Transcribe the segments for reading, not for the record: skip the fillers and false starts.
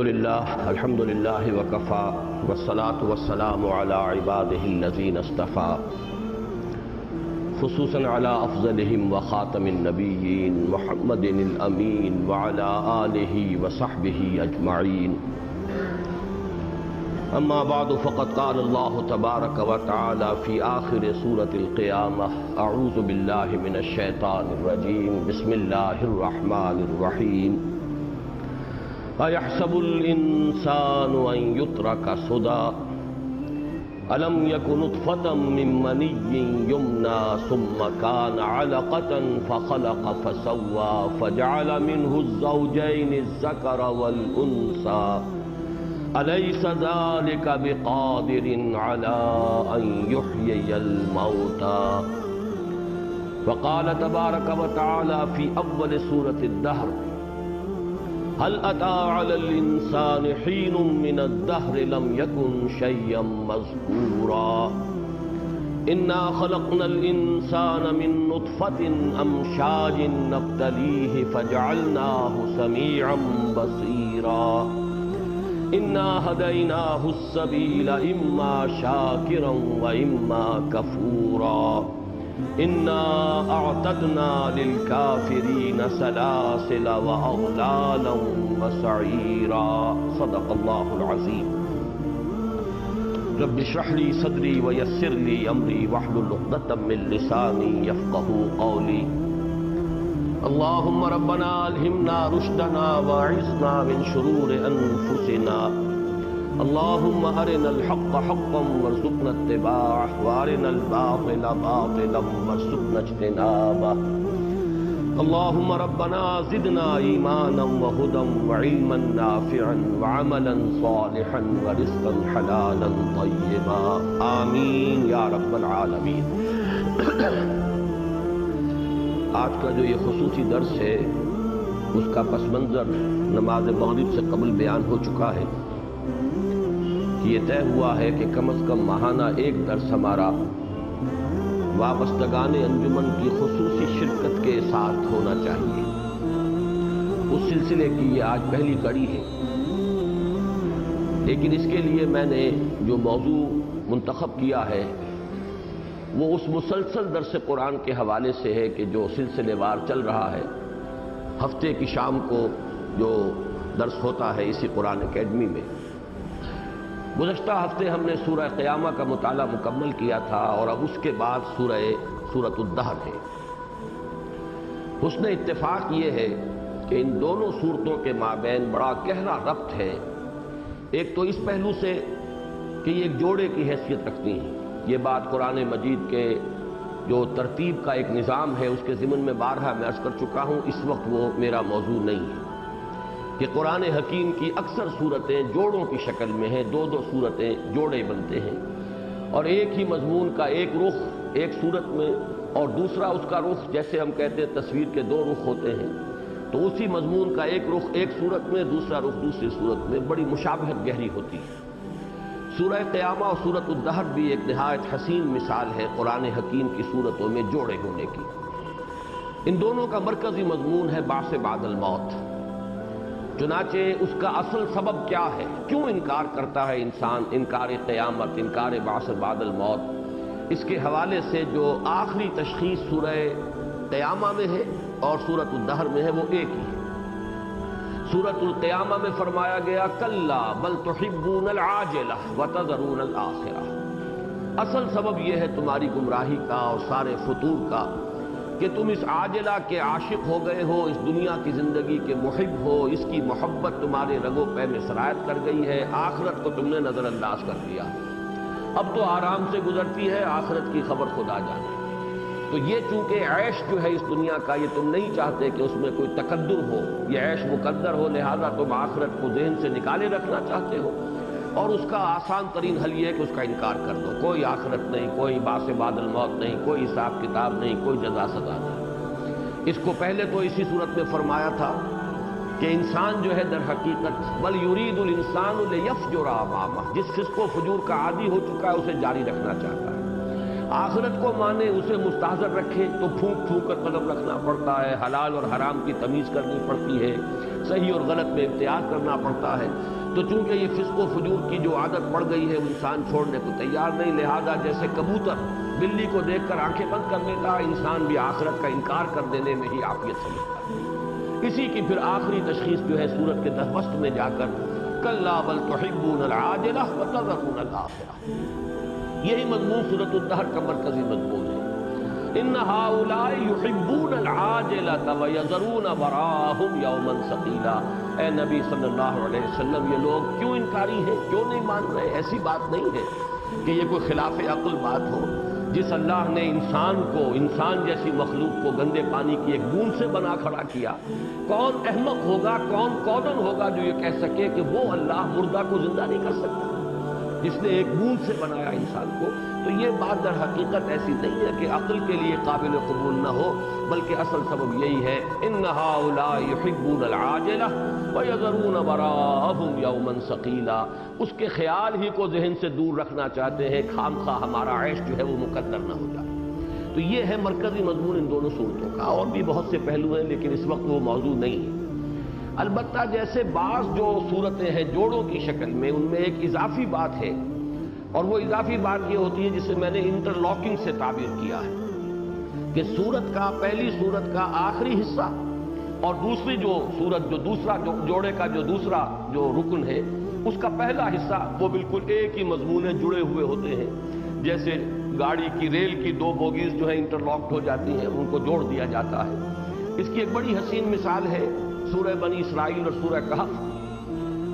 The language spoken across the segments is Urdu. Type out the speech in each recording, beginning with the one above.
الحمد للہ وکفا والصلاة والسلام علی عباده الذین اصطفى خصوصاً علی افضلهم وخاتم النبیین محمد الامین وعلی آلہ وصحبہ اجمعین اما بعد فقد قال اللہ تبارک وتعالی فی آخر سورة القیامہ اعوذ باللہ من الشیطان الرجیم بسم اللہ الرحمن الرحیم أَيَحْسَبُ الْإِنسَانُ أَن يُتْرَكَ سُدًى أَلَمْ يَكُ نُطْفَةً مِّن مَّنِيٍّ يُمْنَىٰ ثُمَّ كَانَ عَلَقَةً فَخَلَقَ فَسَوَّىٰ فَجَعَلَ مِنْهُ الزَّوْجَيْنِ الذَّكَرَ وَالْأُنثَىٰ أَلَيْسَ ذَٰلِكَ بِقَادِرٍ عَلَىٰ أَن يُحْيِيَ الْمَوْتَىٰ وقال تبارك وتعالى في أول سورة الدهر هل أتى على الإنسان حين من الدهر لم يكن شيئا مذكورا إنا خلقنا الإنسان من نطفة أمشاج نبتليه فجعلناه سميعا بصيرا إنا هديناه السبيل إما شاكرا وإما كفورا إنا أعتدنا للكافرين سلاسل وأغلالا وسعيرا صدق الله العظيم رب اشرح لي صدري ويسر لي أمري واحلل عقدة من لساني يفقهوا قولي اللهم ربنا ألهمنا رشدنا وأعصمنا من شرور أنفسنا اللهم أرنا الحق حقا وارزقنا اتباعه وأرنا الباطل باطلا وارزقنا اجتنابه اللهم ربنا زدنا إيمانا وهدى وعلما نافعا وعملا صالحا ورزقا حلالا طيبا آمين يا رب العالمين آج کا جو یہ خصوصی درس ہے اس کا پس منظر نماز مغرب سے قبل بیان ہو چکا ہے یہ طے ہوا ہے کہ کم از کم ماہانہ ایک درس ہمارا وابستگان انجمن کی خصوصی شرکت کے ساتھ ہونا چاہیے. اس سلسلے کی یہ آج پہلی کڑی ہے، لیکن اس کے لیے میں نے جو موضوع منتخب کیا ہے وہ اس مسلسل درس قرآن کے حوالے سے ہے کہ جو سلسلے وار چل رہا ہے. ہفتے کی شام کو جو درس ہوتا ہے اسی قرآن اکیڈمی میں. گزشتہ ہفتے ہم نے سورہ قیامہ کا مطالعہ مکمل کیا تھا اور اب اس کے بعد سورۃ الدہر ہے. حسن اتفاق یہ ہے کہ ان دونوں سورتوں کے مابین بڑا گہرا ربط ہے. ایک تو اس پہلو سے کہ یہ ایک جوڑے کی حیثیت رکھتی ہیں. یہ بات قرآن مجید کے جو ترتیب کا ایک نظام ہے اس کے ضمن میں بارہا میں عرض کر چکا ہوں، اس وقت وہ میرا موضوع نہیں ہے کہ قرآن حکیم کی اکثر صورتیں جوڑوں کی شکل میں ہیں. دو صورتیں جوڑے بنتے ہیں اور ایک ہی مضمون کا ایک رخ ایک صورت میں اور دوسرا اس کا رخ، جیسے ہم کہتے ہیں تصویر کے دو رخ ہوتے ہیں، تو اسی مضمون کا ایک رخ ایک صورت میں، دوسرا رخ دوسری صورت میں بڑی مشابہت گہری ہوتی ہے. سورہ قیامہ اور سورۃ الدہر بھی ایک نہایت حسین مثال ہے قرآن حکیم کی صورتوں میں جوڑے ہونے کی. ان دونوں کا مرکزی مضمون ہے بعث بعد الموت. چنانچہ اس کا اصل سبب کیا ہے، کیوں انکار کرتا ہے انسان، انکار قیامت، انکار بعث بعد الموت، اس کے حوالے سے جو آخری تشخیص سورہ قیامہ میں ہے اور سورۃ الدہر میں ہے وہ ایک ہی ہے. سورۃ القیامہ میں فرمایا گیا کلا بل تحبون العاجلہ وتذرون الآخرہ. اصل سبب یہ ہے تمہاری گمراہی کا اور سارے فطور کا کہ تم اس عاجلہ کے عاشق ہو گئے ہو، اس دنیا کی زندگی کے محب ہو، اس کی محبت تمہارے رگو پے میں سرایت کر گئی ہے، آخرت کو تم نے نظر انداز کر دیا. اب تو آرام سے گزرتی ہے، آخرت کی خبر خدا جانے. تو یہ چونکہ عیش جو ہے اس دنیا کا یہ تم نہیں چاہتے کہ اس میں کوئی تقدر ہو، یہ عیش مقدر ہو، لہذا تم آخرت کو ذہن سے نکالے رکھنا چاہتے ہو اور اس کا آسان ترین حل یہ ہے کہ اس کا انکار کر دو. کوئی آخرت نہیں، کوئی بعث بعد الموت نہیں، کوئی حساب کتاب نہیں، کوئی جزا سزا نہیں. اس کو پہلے تو اسی صورت میں فرمایا تھا کہ انسان جو ہے در حقیقت بل یرید الانسان لیفجر امامہ، جس فسق و فجور کا عادی ہو چکا ہے اسے جاری رکھنا چاہتا ہے. آخرت کو مانے، اسے مستحضر رکھے تو پھونک پھونک کر قدم رکھنا پڑتا ہے، حلال اور حرام کی تمیز کرنی پڑتی ہے، صحیح اور غلط میں امتیاز کرنا پڑتا ہے۔ تو چونکہ یہ فسق و فجور کی جو عادت پڑ گئی ہے وہ انسان چھوڑنے کو تیار نہیں، لہذا جیسے کبوتر بلی کو دیکھ کر آنکھیں بند کر لیتا ہے، انسان بھی آخرت کا انکار کر دینے میں ہی عافیت سمجھتا ہے۔ اسی کی پھر آخری تشخیص جو ہے سورت کے وسط میں جا کر کلا بل تحبون العاجلہ وتذرون الآخرہ، یہی مضمون سورۃ الدہر کا مرکزی مضمون ہے۔ ان ہؤلاء یحبون العاجلۃ ویذرون وراءہم یوما ثقیلا، اے نبی صلی اللہ علیہ وسلم یہ لوگ کیوں انکاری ہیں، کیوں نہیں مان رہے؟ ایسی بات نہیں ہے کہ یہ کوئی خلاف عقل بات ہو۔ جس اللہ نے انسان جیسی مخلوق کو گندے پانی کی ایک بوند سے بنا کھڑا کیا، کون احمق ہوگا، کون کودن ہوگا جو یہ کہہ سکے کہ وہ اللہ مردہ کو زندہ نہیں کر سکتا، جس نے ایک بوند سے بنایا انسان کو؟ تو یہ بات در حقیقت ایسی نہیں ہے کہ عقل کے لیے قابل قبول نہ ہو، بلکہ اصل سبب یہی ہے ان ہؤلاء یحبون العاجلہ ویذرون وراءہم یوما ثقیلا، اس کے خیال ہی کو ذہن سے دور رکھنا چاہتے ہیں، خام خواہ ہمارا عیش جو ہے وہ مقدر نہ ہو جائے۔ تو یہ ہے مرکزی مضمون ان دونوں صورتوں کا، اور بھی بہت سے پہلو ہیں لیکن اس وقت وہ موضوع نہیں ہے۔ البتہ جیسے بعض جو صورتیں ہیں جوڑوں کی شکل میں، ان میں ایک اضافی بات ہے، اور وہ اضافی بات یہ ہوتی ہے جسے میں نے انٹرلاکنگ سے تعبیر کیا ہے کہ پہلی صورت کا آخری حصہ اور دوسری جو صورت دوسرا جوڑے کا جو دوسرا جو رکن ہے اس کا پہلا حصہ وہ بالکل ایک ہی مضمون ہے، جڑے ہوئے ہوتے ہیں۔ جیسے گاڑی کی ریل کی دو بوگیز جو ہیں انٹرلاکڈ ہو جاتی ہیں، ان کو جوڑ دیا جاتا ہے۔ اس کی ایک بڑی حسین مثال ہے سورہ بنی اسرائیل اور سورہ کہف۔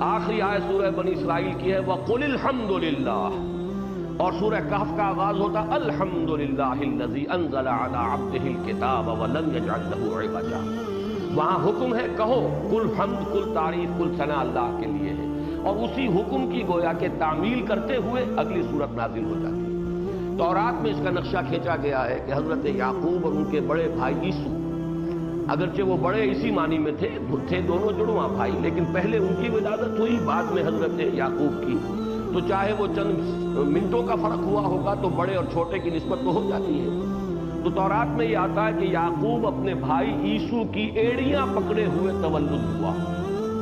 آخری آیت سورہ بنی اسرائیل کی ہے وَقُلِ الْحَمْدُ لِلَّهِ، اور سورہ کہف کا آغاز ہوتا الحمد للہ الذی انزل علی عبدہ الکتاب ولم یجعل لہ عوجا۔ وہاں حکم ہے کہو کل حمد، کل تعریف، کل ثنا اللہ کے لیے ہے، اور اسی حکم کی گویا کہ تعمیل کرتے ہوئے اگلی صورت نازل ہو جاتی ہے۔ تورات میں اس کا نقشہ کھینچا گیا ہے کہ حضرت یعقوب اور ان کے بڑے بھائی عیسو، اگرچہ وہ بڑے اسی معنی میں تھے دونوں جڑواں بھائی، لیکن پہلے ان کی ولادت ہوئی، بعد میں حضرت یعقوب کی، تو چاہے وہ چند منٹوں کا فرق ہوا ہوگا تو بڑے اور چھوٹے کی نسبت تو ہو جاتی ہے۔ تو تورات میں یہ آتا ہے کہ یعقوب اپنے بھائی عیسو کی ایڑیاں پکڑے ہوئے تولد ہوا،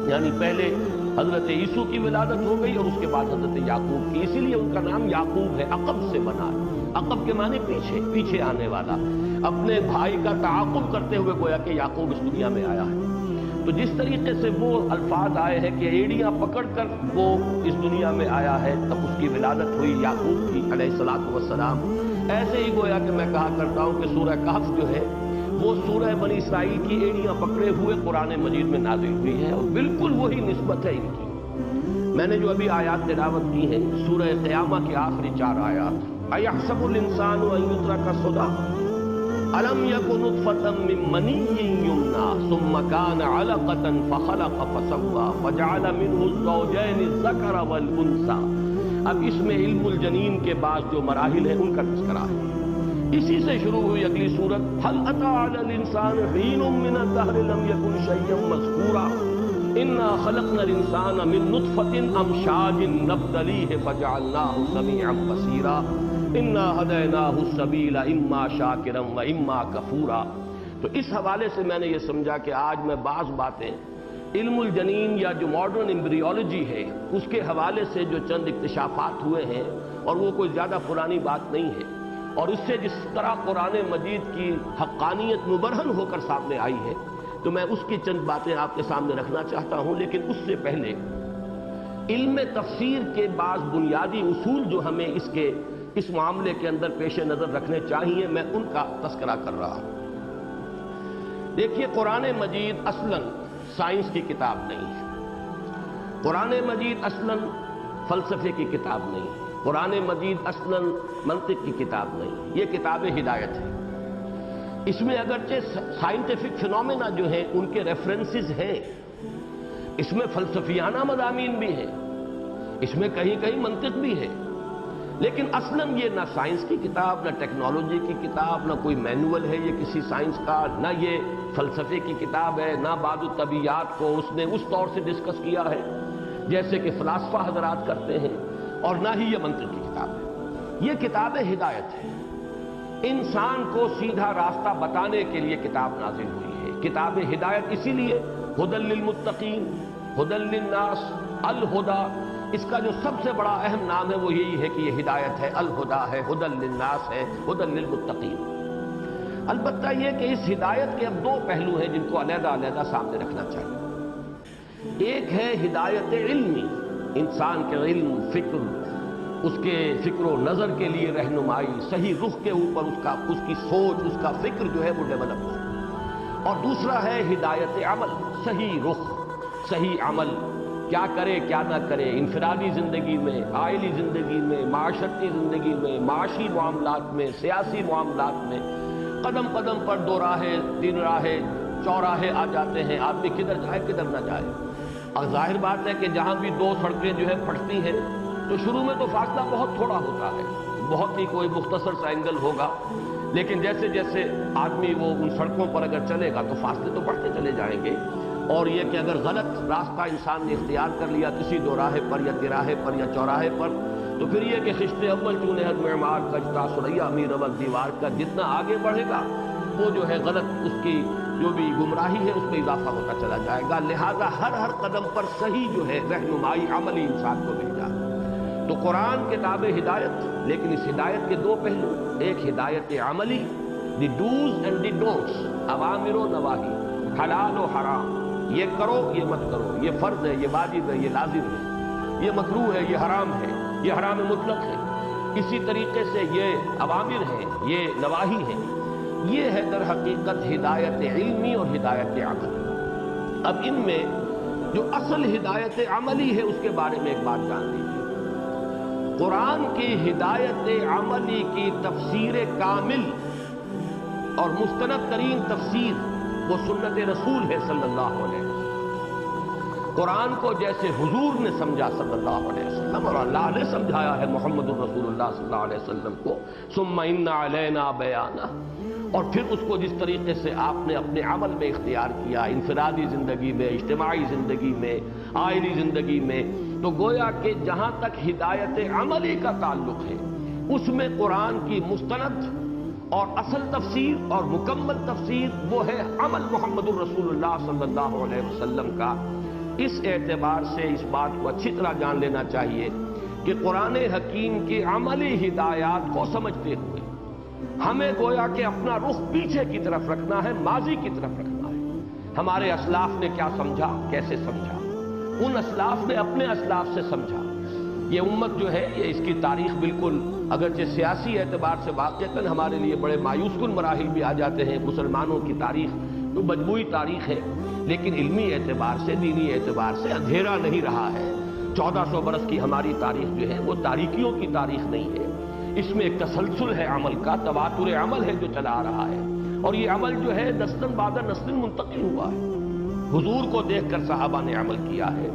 یعنی پہلے حضرت عیسو کی ولادت ہو گئی اور اس کے بعد حضرت یعقوب کی، اسی لیے ان کا نام یعقوب ہے، عقب سے بنا ہے۔ عقب کے معنی پیچھے آنے والا، اپنے بھائی کا تعاقب کرتے ہوئے گویا کہ یعقوب اس دنیا میں آیا ہے۔ تو جس طریقے سے وہ الفاظ آئے ہیں کہ ایڑیاں پکڑ کر وہ اس دنیا میں آیا ہے، تب اس کی ولادت ہوئی یعقوب کی علیہ الصلوۃ والسلام، ایسے ہی گویا کہ میں کہا کرتا ہوں کہ سورہ کہف جو ہے وہ سورہ بنی اسرائیل کی ایڑیاں پکڑے ہوئے قرآن مجید میں نازل ہوئی ہے، اور بالکل وہی نسبت ہے ان کی۔ میں نے جو ابھی آیات تلاوت کی ہیں سورہ قیامہ کی آخری 4 آیات، اَیَحْسَبُ الْإِنسَانُ أَن يُتْرَكَ سُدًى أَلَمْ يَكُ نُطْفَةً مِّن مَّنِيٍّ يُمْنَىٰ ثُمَّ كَانَ عَلَقَةً فَخَلَقَ فَسَوَّىٰ فَجَعَلَ مِنْهُ الزَّوْجَيْنِ الذَّكَرَ وَالْأُنثَىٰ۔ اب اس میں علم الجنین کے بعد جو مراحل ہیں ان کا تذکرہ ہے۔ اسی سے شروع ہوئی اگلی صورت هَلْ أَتَىٰ عَلَى الْإِنسَانِ حِینٌ مِّنَ الدَّهْرِ لَمْ يَكُن شَيْئًا مَّذْکُورًا إِنَّا خَلَقْنَا الْإِنسَانَ مِن نُّطْفَةٍ أَمْشَاجٍ نَّبْتَلِيهِ فَجَعَلْنَاهُ سَمِيعًا بَصِيرًا اِنَّا هَدَيْنَاهُ السَّبِيلَ إِمَّا شَاكِرًا وَإِمَّا كَفُورًا۔ تو اس حوالے سے میں نے یہ سمجھا کہ آج میں بعض باتیں علم الجنین یا جو ماڈرن ایمبریولوجی ہے اس کے حوالے سے جو چند اکتشافات ہوئے ہیں، اور وہ کوئی زیادہ پرانی بات نہیں ہے، اور اس سے جس طرح قرآن مجید کی حقانیت مبرہن ہو کر سامنے آئی ہے، تو میں اس کی چند باتیں آپ کے سامنے رکھنا چاہتا ہوں۔ لیکن اس سے پہلے علم تفسیر کے بعض بنیادی اصول جو ہمیں اس معاملے کے اندر پیش نظر رکھنے چاہیے، میں ان کا تذکرہ کر رہا ہوں۔ دیکھیے قرآن مجید اصلاً سائنس کی کتاب نہیں ہے، قرآن مجید اصلاً فلسفے کی کتاب نہیں ہے، قرآن مجید اصلاً منطق کی کتاب نہیں، یہ کتاب ہدایت ہے۔ اس میں اگرچہ سائنٹیفک فینومینا جو ہیں ان کے ریفرنسز ہیں، اس میں فلسفیانہ مضامین بھی ہیں، اس میں کہیں کہیں منطق بھی ہے، لیکن اصلاً یہ نہ سائنس کی کتاب، نہ ٹیکنالوجی کی کتاب، نہ کوئی مینول ہے یہ کسی سائنس کا، نہ یہ فلسفے کی کتاب ہے، نہ بعض الطبیعیات کو اس نے اس طور سے ڈسکس کیا ہے جیسے کہ فلاسفہ حضرات کرتے ہیں، اور نہ ہی یہ منطق کی کتاب ہے۔ یہ کتاب ہدایت ہے، انسان کو سیدھا راستہ بتانے کے لیے کتاب نازل ہوئی ہے۔ کتاب ہدایت اسی لیے ھدی للمتقین، ھدی للناس، الہدا، اس کا جو سب سے بڑا اہم نام ہے وہ یہی ہے کہ یہ ہدایت ہے، الہدا ہے، ھدی للناس ہے، ھدی للمتقین۔ البتہ یہ کہ اس ہدایت کے اب دو پہلو ہیں جن کو علیحدہ علیحدہ سامنے رکھنا چاہیے۔ ایک ہے ہدایت علمی، انسان کے علم، فکر، اس کے فکر و نظر کے لیے رہنمائی، صحیح رخ کے اوپر اس کی سوچ، اس کا فکر جو ہے وہ ڈیولپ ہو۔ اور دوسرا ہے ہدایت عمل، صحیح رخ، صحیح عمل، کیا کرے کیا نہ کرے، انفرادی زندگی میں، عائلی زندگی میں، معاشرتی زندگی میں، معاشی معاملات میں، سیاسی معاملات میں، قدم قدم پر دو راہیں، تین راہیں، چوراہے آ جاتے ہیں، آدمی کدھر جائے کدھر نہ جائے۔ اور ظاہر بات ہے کہ جہاں بھی دو سڑکیں جو ہے پھٹتی ہیں تو شروع میں تو فاصلہ بہت تھوڑا ہوتا ہے، بہت ہی کوئی مختصر سا اینگل ہوگا، لیکن جیسے جیسے آدمی وہ ان سڑکوں پر اگر چلے گا تو فاصلے تو بڑھتے چلے جائیں گے۔ اور یہ کہ اگر غلط راستہ انسان نے اختیار کر لیا کسی دو راہے پر یا تراہے پر یا چوراہے پر، تو پھر یہ کہ خشت اول چونے حد معمار کا جتا سریا امیر اول دیوار کا، جتنا آگے بڑھے گا وہ جو ہے غلط، اس کی جو بھی گمراہی ہے اس میں اضافہ ہوتا چلا جائے گا۔ لہذا ہر قدم پر صحیح جو ہے رہنمائی عملی انسان کو مل جائے۔ تو قرآن کتاب ہدایت، لیکن اس ہدایت کے دو پہلو، ایک ہدایت عملی، دی ڈوز اینڈ دی ڈونٹس، اوامر و نواہی، حلال و حرام، یہ کرو یہ مت کرو، یہ فرض ہے یہ واجب ہے یہ لازم ہے، یہ مکروہ ہے یہ حرام ہے، یہ حرام مطلق ہے۔ اسی طریقے سے یہ اوامر ہیں، یہ نواہی ہیں، یہ ہے در حقیقت ہدایت علمی اور ہدایت عملی۔ اب ان میں جو اصل ہدایت عملی ہے اس کے بارے میں ایک بات جان لیجیے۔ قرآن کی ہدایت عملی کی تفسیر کامل اور مستند ترین تفسیر وہ سنت رسول ہے صلی اللہ علیہ وسلم۔ قرآن کو جیسے حضور نے سمجھا صلی اللہ علیہ وسلم اور اللہ نے سمجھایا ہے محمد الرسول اللہ صلی اللہ علیہ وسلم کو، ثم ان علینا بیانہ، اور پھر اس کو جس طریقے سے آپ نے اپنے عمل میں اختیار کیا، انفرادی زندگی میں، اجتماعی زندگی میں، عائلی زندگی میں، تو گویا کہ جہاں تک ہدایت عملی کا تعلق ہے اس میں قرآن کی مستند اور اصل تفسیر اور مکمل تفسیر وہ ہے عمل محمد الرسول اللہ صلی اللہ علیہ وسلم کا۔ اس اعتبار سے اس بات کو اچھی طرح جان لینا چاہیے کہ قرآن حکیم کی عملی ہدایات کو سمجھتے ہوئے ہمیں گویا کہ اپنا رخ پیچھے کی طرف رکھنا ہے، ماضی کی طرف رکھنا ہے۔ ہمارے اسلاف نے کیا سمجھا، کیسے سمجھا، ان اسلاف نے اپنے اسلاف سے سمجھا۔ یہ امت جو ہے یہ اس کی تاریخ بالکل اگرچہ سیاسی اعتبار سے واقعتاً ہمارے لیے بڑے مایوس کن مراحل بھی آ جاتے ہیں، مسلمانوں کی تاریخ جو مجموعی تاریخ ہے، لیکن علمی اعتبار سے، دینی اعتبار سے اندھیرا نہیں رہا ہے۔ 1400 برس کی ہماری تاریخ جو ہے وہ تاریکیوں کی تاریخ نہیں ہے، اس میں ایک تسلسل ہے عمل کا، تواتر عمل ہے جو چلا آ رہا ہے، اور یہ عمل جو ہے نسل بعد نسل منتقل ہوا ہے۔ حضور کو دیکھ کر صحابہ نے عمل کیا ہے،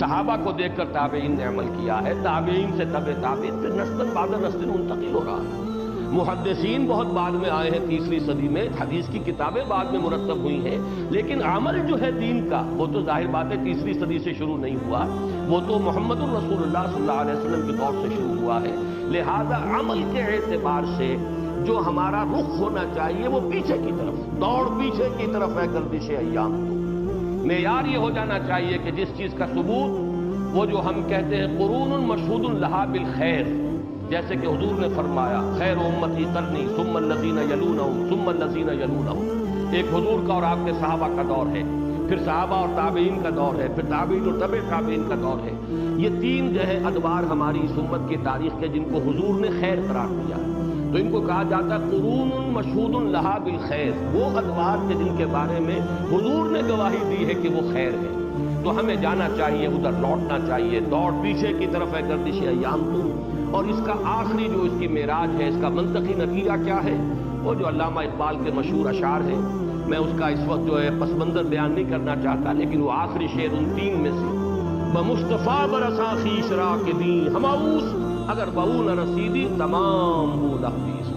صحابہ کو دیکھ کر تابعین نے عمل کیا ہے، تابعین سے تابعین، پھر نسل بعد نسل منتقل ہو رہا ہے۔ محدثین بہت بعد میں آئے ہیں، تیسری صدی میں، حدیث کی کتابیں بعد میں مرتب ہوئی ہیں، لیکن عمل جو ہے دین کا وہ تو ظاہر بات ہے تیسری صدی سے شروع نہیں ہوا، وہ تو محمد الرسول اللہ صلی اللہ علیہ وسلم کے دور سے شروع ہوا ہے۔ لہذا عمل کے اعتبار سے جو ہمارا رخ ہونا چاہیے وہ پیچھے کی طرف، دوڑ پیچھے کی طرف ہے گردش ایام تو۔ معیار یہ ہو جانا چاہیے کہ جس چیز کا ثبوت وہ جو ہم کہتے ہیں قرون مشہود لہا بالخیر، جیسے کہ حضور نے فرمایا خیر امتی قرنی ثم الذین یلونہم ثم الذین یلونہم، ایک حضور کا اور آپ کے صحابہ کا دور ہے، پھر صحابہ اور تابعین کا دور ہے، پھر تابعین اور تبع تابعین کا دور ہے۔ یہ تین جو ہے ادوار ہماری اس امت کی تاریخ کے جن کو حضور نے خیر قرار دیا ہے، تو ان کو کہا جاتا ہے قرون مشہود لہا بالخیر، وہ ادوار کے جن کے بارے میں حضور نے گواہی دی ہے کہ وہ خیر ہے۔ تو ہمیں جانا چاہیے، ادھر لوٹنا چاہیے، دوڑ پیچھے کی طرف ہے گردش ایام تو۔ اور اس کا آخری جو اس کی معراج ہے، اس کا منطقی نتیجہ کیا ہے، وہ جو علامہ اقبال کے مشہور اشعار ہیں، میں اس کا اس وقت جو ہے پس منظر بیان نہیں کرنا چاہتا، لیکن وہ آخری شعر ان تین میں سے، بمصطفیٰ برسا خیش را کے دیں ہماؤس، اگر بہو نہ رسیدی تمام بو لحدیث،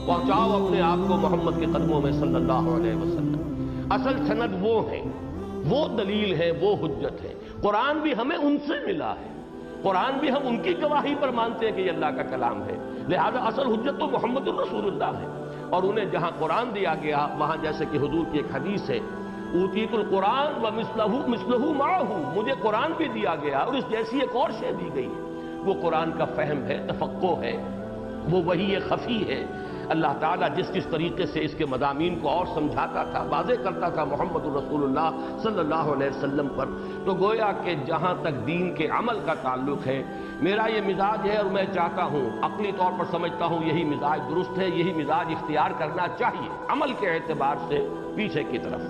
پہنچاؤ اپنے آپ کو محمد کے قدموں میں صلی اللہ علیہ وسلم۔ اصل سند وہ ہے، وہ دلیل ہے، وہ حجت ہے۔ قرآن بھی ہمیں ان سے ملا ہے، قرآن بھی ہم ان کی گواہی پر مانتے ہیں کہ یہ اللہ کا کلام ہے، لہذا اصل حجت تو محمد الرسول اللہ ہے، اور انہیں جہاں قرآن دیا گیا وہاں جیسے کہ حضور کی ایک حدیث ہے، اوتیت القرآن ومثلہ معہ، مجھے قرآن بھی دیا گیا اور اس جیسی ایک اور شے دی گئی ہے۔ وہ قرآن کا فہم ہے، تفقہ ہے، وہ وحی خفی ہے۔ اللہ تعالیٰ جس طریقے سے اس کے مضامین کو اور سمجھاتا تھا، واضح کرتا تھا محمد الرسول اللہ صلی اللہ علیہ وسلم پر، تو گویا کہ جہاں تک دین کے عمل کا تعلق ہے، میرا یہ مزاج ہے اور میں چاہتا ہوں، عقلی طور پر سمجھتا ہوں یہی مزاج درست ہے، یہی مزاج اختیار کرنا چاہیے عمل کے اعتبار سے پیچھے کی طرف،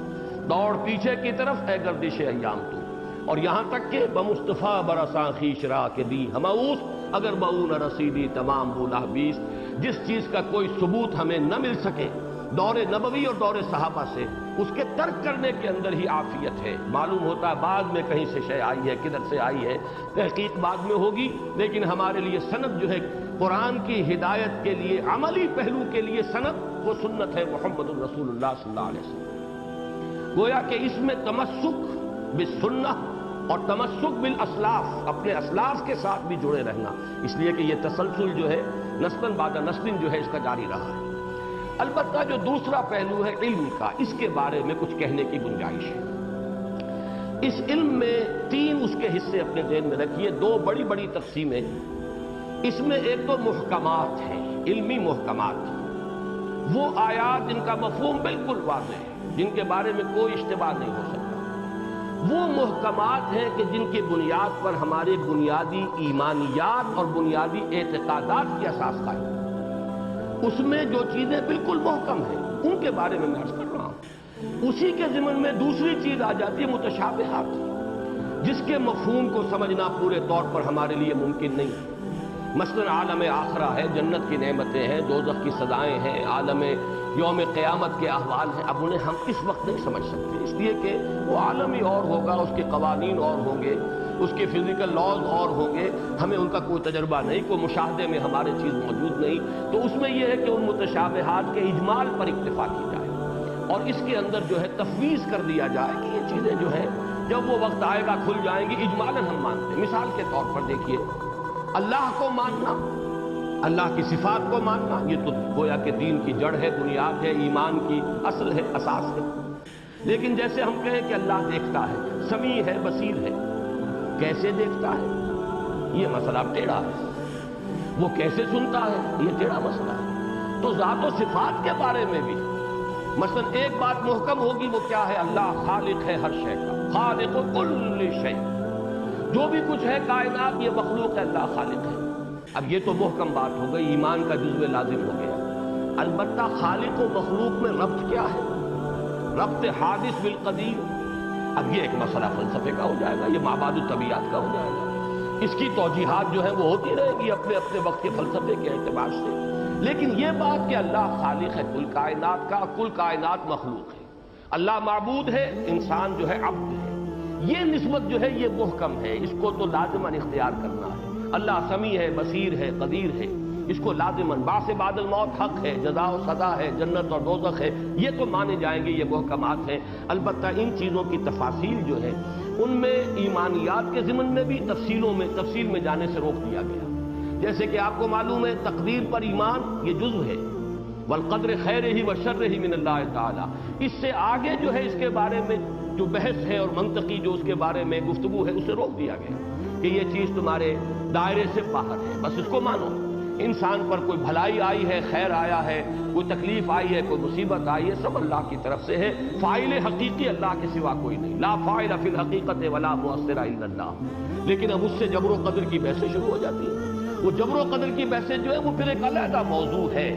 دوڑ پیچھے کی طرف اے گردش ایام تو، اور یہاں تک کہ بمصطفیٰ برساں خویش را کے دی ہماؤس، اگر بہو نہ رسیدی تمام بولا بیس، جس چیز کا کوئی ثبوت ہمیں نہ مل سکے دور نبوی اور دور صحابہ سے، اس کے ترک کرنے کے اندر ہی عافیت ہے۔ معلوم ہوتا ہے بعد میں کہیں سے شے آئی ہے، کدھر سے آئی ہے، تحقیق بعد میں ہوگی، لیکن ہمارے لیے سند جو ہے قرآن کی ہدایت کے لیے عملی پہلو کے لیے سند وہ سنت ہے محمد الرسول اللہ صلی اللہ علیہ وسلم۔ گویا کہ اس میں تمسک بالسنہ اور تمسک بالاسلاف، اپنے اسلاف کے ساتھ بھی جڑے رہنا، اس لیے کہ یہ تسلسل جو ہے نسلاً بعد نسل جو ہے اس کا جاری رہا ہے۔ البتہ جو دوسرا پہلو ہے علم کا، اس کے بارے میں کچھ کہنے کی گنجائش ہے۔ اس علم میں تین اس کے حصے اپنے ذہن میں رکھیے، دو بڑی بڑی تقسیمیں۔ اس میں ایک تو محکمات ہیں، علمی محکمات، وہ آیات جن کا مفہوم بالکل واضح ہے، جن کے بارے میں کوئی اشتباہ نہیں ہو سکتا۔ وہ محکمات ہیں کہ جن کی بنیاد پر ہمارے بنیادی ایمانیات اور بنیادی اعتقادات کی اساس قائم ہے۔ اس میں جو چیزیں بالکل محکم ہیں ان کے بارے میں عرض کر رہا ہوں۔ اسی کے ضمن میں دوسری چیز آ جاتی ہے متشابہات، جس کے مفہوم کو سمجھنا پورے طور پر ہمارے لیے ممکن نہیں ہے۔ مثلا عالم آخرہ ہے، جنت کی نعمتیں ہیں، دوزخ کی سزائیں ہیں، عالم یوم قیامت کے احوال ہیں، اب انہیں ہم اس وقت نہیں سمجھ سکتے، اس لیے کہ وہ عالم ہی اور ہوگا، اس کے قوانین اور ہوں گے، اس کے فزیکل لاز اور ہوں گے، ہمیں ان کا کوئی تجربہ نہیں، کوئی مشاہدے میں ہمارے چیز موجود نہیں۔ تو اس میں یہ ہے کہ ان متشابہات کے اجمال پر اکتفا کی جائے اور اس کے اندر جو ہے تفویض کر دیا جائے کہ یہ چیزیں جو ہے جب وہ وقت آئے گا کھل جائیں گی، اجمالاً ہم مانتے ہیں۔ مثال کے طور پر دیکھیے، اللہ کو ماننا، اللہ کی صفات کو ماننا، یہ تو گویا کہ دین کی جڑ ہے، بنیاد ہے، ایمان کی اصل ہے، اساس ہے۔ لیکن جیسے ہم کہیں کہ اللہ دیکھتا ہے، سمیع ہے، بصیر ہے، کیسے دیکھتا ہے یہ مسئلہ ٹیڑھا ہے، وہ کیسے سنتا ہے یہ ٹیڑھا مسئلہ ہے۔ تو ذات و صفات کے بارے میں بھی مثلا ایک بات محکم ہوگی، وہ کیا ہے؟ اللہ خالق ہے ہر شے کا، خالق کل شے، جو بھی کچھ ہے کائنات یہ مخلوق ہے، اللہ خالق ہے۔ اب یہ تو محکم بات ہو گئی، ایمان کا جزو لازم ہو گیا۔ البتہ خالق و مخلوق میں ربط کیا ہے؟ ربط حادث بالقدیم۔ اب یہ ایک مسئلہ فلسفے کا ہو جائے گا، یہ مابعد الطبیعات کا ہو جائے گا، اس کی توجیحات جو ہیں وہ ہوتی رہے گی اپنے اپنے وقت کے فلسفے کے اعتبار سے۔ لیکن یہ بات کہ اللہ خالق ہے کل کائنات کا، کل کائنات مخلوق ہے، اللہ معبود ہے، انسان جو ہے عبد ہے، یہ نسبت جو ہے یہ محکم ہے، اس کو تو لازماً اختیار کرنا ہے۔ اللہ سمیع ہے، بصیر ہے، قدیر ہے، اس کو لازماً بعث بعد الموت حق ہے، جزا و سزا ہے، جنت اور دوزخ ہے، یہ تو مانے جائیں گے، یہ محکمات ہیں۔ البتہ ان چیزوں کی تفاصیل جو ہے ان میں ایمانیات کے ضمن میں بھی تفصیل میں جانے سے روک دیا گیا۔ جیسے کہ آپ کو معلوم ہے تقدیر پر ایمان یہ جزو ہے، والقدر خیرہ و شرہ من اللہ تعالی، اس سے آگے جو ہے اس کے بارے میں جو بحث ہے اور منطقی جو اس کے بارے میں گفتگو ہے اسے روک دیا گیا کہ یہ چیز تمہارے دائرے سے باہر ہے، بس اس کو مانو۔ انسان پر کوئی بھلائی آئی ہے، خیر آیا ہے، کوئی تکلیف آئی ہے، کوئی مصیبت آئی ہے، سب اللہ کی طرف سے ہے، فاعل حقیقی اللہ کے سوا کوئی نہیں، لا فاعل فی الحقیقت ولا مؤثر الا اللہ۔ لیکن اب اس سے جبر و قدر کی بحثیں شروع ہو جاتی ہیں۔ وہ جبر و قدر کی بحثیں جو ہے وہ پھر ایک علیحدہ موضوع ہے،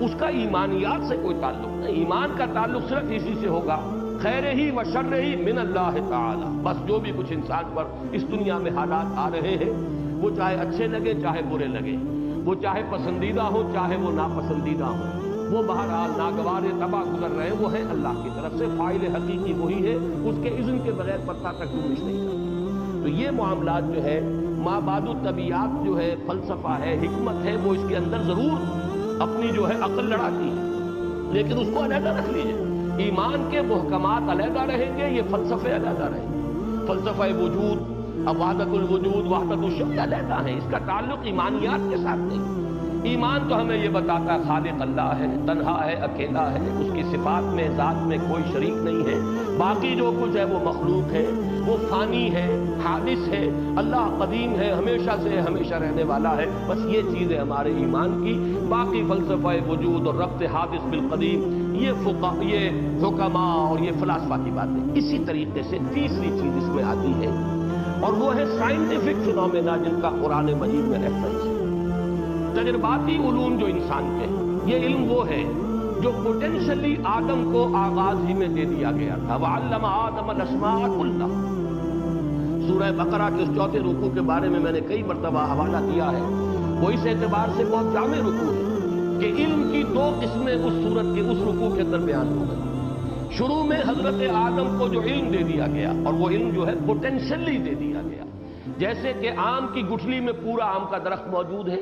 اس کا ایمانیات سے کوئی تعلق نہیں۔ ایمان کا تعلق صرف اسی سے ہوگا، خیر ہی و شر ہی من اللہ تعالی۔ بس جو بھی کچھ انسان پر اس دنیا میں حالات آ رہے ہیں، وہ چاہے اچھے لگے چاہے برے لگے، وہ چاہے پسندیدہ ہو چاہے وہ ناپسندیدہ ہو، وہ بہرحال ناگوار تباہ گزر رہے ہیں، وہ ہے اللہ کی طرف سے، فاعل حقیقی وہی ہے، اس کے اذن کے بغیر پتہ تک گمش نہیں کرتا۔ تو یہ معاملات جو ہے مابعد الطبیعات جو ہے، فلسفہ ہے، حکمت ہے، وہ اس کے اندر ضرور اپنی جو ہے عقل لڑاتی ہے، لیکن اس کو علیحدہ رکھ لیجیے۔ ایمان کے محکمات علیحدہ رہیں گے، یہ فلسفے علیحدہ رہیں گے۔ فلسفہ وجود، اب وحدت الوجود، وحدت الشیء علیحدہ ہیں، اس کا تعلق ایمانیات کے ساتھ نہیں۔ ایمان تو ہمیں یہ بتاتا ہے خالق اللہ ہے، تنہا ہے، اکیلا ہے، اس کی صفات میں ذات میں کوئی شریک نہیں ہے، باقی جو کچھ ہے وہ مخلوق ہے، وہ فانی ہے، حادث ہے، اللہ قدیم ہے، ہمیشہ سے ہمیشہ رہنے والا ہے۔ بس یہ چیز ہے ہمارے ایمان کی، باقی فلسفہ وجود اور ربط حادث بالقدیم یہ حکماء اور یہ فلاسفہ کی باتیں۔ اسی طریقے سے تیسری چیز اس میں آتی ہے اور وہ ہے سائنٹیفک فینومینا، جن کا قرآن مجید میں ریفرنس ہے۔ تجرباتی علوم جو انسان کے، یہ علم وہ ہے جو پوٹینشلی آدم کو آغاز ہی میں دے دیا گیا تھا۔ وَعَلَّمَ آدَمَ الْأَسْمَاءَ كُلَّهَا، سورہ بقرہ کے اس چوتھے رکوع کے بارے میں نے کئی مرتبہ حوالہ دیا ہے، وہ اس اعتبار سے بہت جامع رکوع ہے کہ علم کی دو قسمیں اس سورت کے اس رکوع کے اندر بیان ہو گئی۔ شروع میں حضرت آدم کو جو علم دے دیا گیا، اور وہ علم جو ہے پوٹینشلی دے دیا گیا، جیسے کہ آم کی گٹھلی میں پورا آم کا درخت موجود ہے،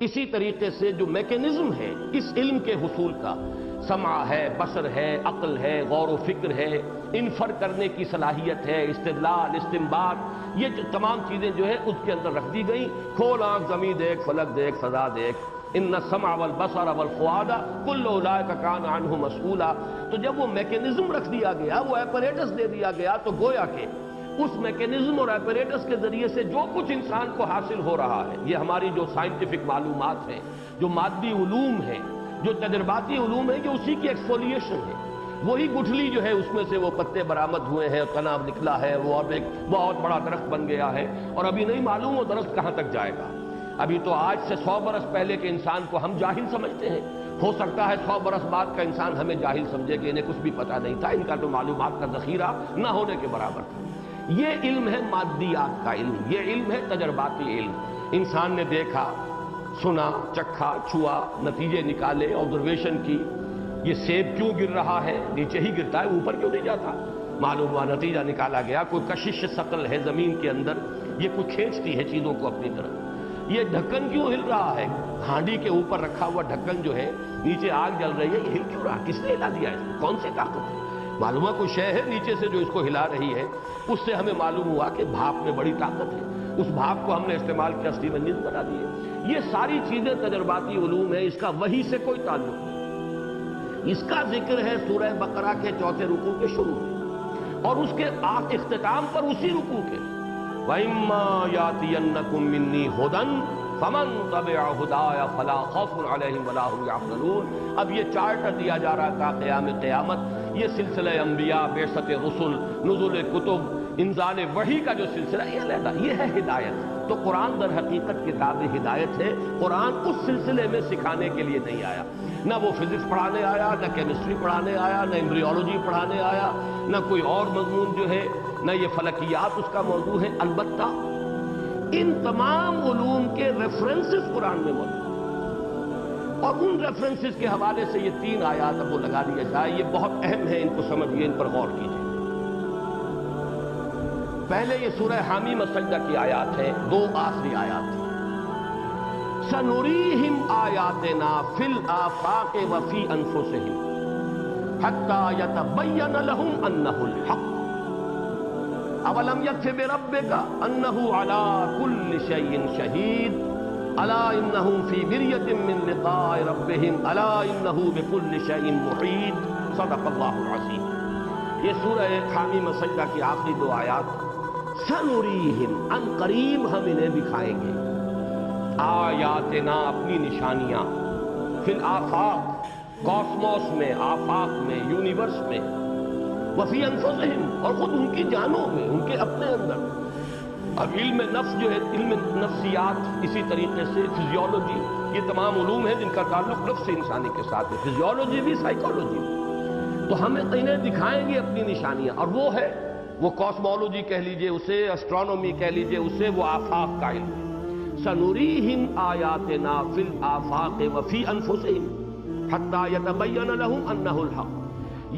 اسی طریقے سے جو میکینزم ہے اس علم کے حصول کا، سمع ہے، بصر ہے، عقل ہے، غور و فکر ہے، انفر کرنے کی صلاحیت ہے، استدلال، استنباط، یہ جو تمام چیزیں جو ہے اس کے اندر رکھ دی گئیں۔ کھول آنکھ، زمین دیکھ، فلک دیکھ، فضا دیکھ، ان السمع والبصر والفؤاد کل اولئک کان عنہ مسئولا۔ تو جب وہ میکینزم رکھ دیا گیا، وہ ایپریٹس دے دیا گیا، تو گویا کہ اس میکینزم اور ایپریٹس کے ذریعے سے جو کچھ انسان کو حاصل ہو رہا ہے، یہ ہماری جو سائنٹیفک معلومات ہیں، جو مادی علوم ہیں، جو تجرباتی علوم ہیں، یہ اسی کی ایکسفولیشن ہے۔ وہی گٹھلی جو ہے اس میں سے وہ پتے برآمد ہوئے ہیں، تنا نکلا ہے، وہ اب ایک بہت بڑا درخت بن گیا ہے، اور ابھی نہیں معلوم وہ درخت کہاں تک جائے گا۔ ابھی تو آج سے 100 برس پہلے کے انسان کو ہم جاہل سمجھتے ہیں، ہو سکتا ہے 100 برس بعد کا انسان ہمیں جاہل سمجھے کہ انہیں کچھ بھی پتہ نہیں تھا، ان کا تو معلومات کا ذخیرہ نہ ہونے کے برابر تھا۔ یہ علم ہے مادیات کا علم، یہ علم ہے تجرباتی علم۔ انسان نے دیکھا، سنا، چکھا، چھوا، نتیجے نکالے، آبزرویشن کی، یہ سیب کیوں گر رہا ہے، نیچے ہی گرتا ہے، اوپر کیوں نہیں جاتا، معلوم ہوا، نتیجہ نکالا گیا، کوئی کشش ثقل ہے زمین کے اندر، یہ کوئی کھینچتی ہے چیزوں کو اپنی طرف۔ یہ ڈھکن کیوں ہل رہا ہے، ہانڈی کے اوپر رکھا ہوا ڈھکن جو ہے، نیچے آگ جل رہی ہے، یہ ہل کیوں رہا، کس نے ہلا دیا ہے، کون سی طاقت ہے؟ معلوم ہے کوئی شے ہے نیچے سے جو اس کو ہلا رہی ہے، اس سے ہمیں معلوم ہوا کہ بھاپ میں بڑی طاقت ہے، اس بھاپ کو ہم نے استعمال کیا، اسٹیونز بنا دیے۔ یہ ساری چیزیں تجرباتی علوم ہے، اس کا وحی سے کوئی تعلق نہیں۔ اس کا ذکر ہے سورہ بقرہ کے چوتھے رکوع کے شروع میں، اور اس کے اختتام پر اسی رکوع کے وَإِمَّا يَأْتِيَنَّكُم مِّنِّي هُدًى فَمَن تَبِعَ هُدَايَ فَلَا خَوْفٌ عَلَيْهِمْ وَلَا هُمْ يَحْزَنُونَ۔ اب یہ چارٹر دیا جا رہا تھا قیام قیامت، یہ سلسلہ انبیاء، بعثت رسل، نزول کتب، انزال وحی کا جو سلسلہ یہ ہے ہدایت۔ تو قرآن در حقیقت کتاب ہدایت ہے، قرآن اس سلسلے میں سکھانے کے لیے نہیں آیا، نہ وہ فزکس پڑھانے آیا، نہ کیمسٹری پڑھانے آیا، نہ ایمبریولوجی پڑھانے آیا، نہ کوئی اور مضمون جو ہے، نہ یہ فلکیات اس کا موضوع ہے۔ البتہ ان تمام علوم کے ریفرنسز قرآن میں موجود ہیں، اور ان ریفرنسز کے حوالے سے یہ 3 آیات اب وہ لگا لیا جائے، یہ بہت اہم ہے، ان کو سمجھیے، ان پر غور کیجیے۔ پہلے یہ سورہ حامیم السجدہ کی آیات ہے، 2 آخری آیات ہیں۔ سَنُرِيهِمْ آیَاتِنَا فِي الْآفَاقِ وَفِي أَنفُسِهِمْ حَتَّى يَتَبَيَّنَ لَهُمْ أَنَّهُ الْحَقُّ أَوَلَمْ يَكْفِ بِرَبِّكَ أَنَّهُ عَلَى كُلِّ شَيْءٍ شَهِيدٌ أَلَا إِنَّهُمْ فِي مِرْيَةٍ مِّن لِقَاءِ رَبِّهِمْ أَلَا إِنَّهُ بِكُلِّ شَيْءٍ مُحِيطٌ صدق اللہ العظیم۔ یہ سورہ حامیم السجدہ کی آخری 2 آیات، سَنُرِيهِمْ، ان قریب ہم انہیں دکھائیں گے، آیاتنا، اپنی نشانیاں، فی الآفاق، کاسموس میں، آفاق میں، یونیورس میں، وفی انفسہم، اور خود ان کی جانوں میں، ان کے اپنے اندر۔ اب علم نفس جو ہے، علم نفسیات، اسی طریقے سے فزیولوجی، یہ تمام علوم ہیں جن کا تعلق نفس انسانی کے ساتھ ہے، فزیولوجی بھی، سائیکالوجی بھی۔ تو ہم انہیں دکھائیں گے اپنی نشانیاں، اور وہ ہے، وہ کاسمولوجی کہہ لیجئے اسے، اسٹرانومی کہہ لیجئے اسے، وہ آفاق کا علم ہے۔ سَنُرِيهِمْ آیَاتِنَا فِي الْآفَاقِ وَفِي أَنفُسِهِمْ حَتَّى يَتَبَيَّنَ لَهُمْ أَنَّهُ الْحَقُّ،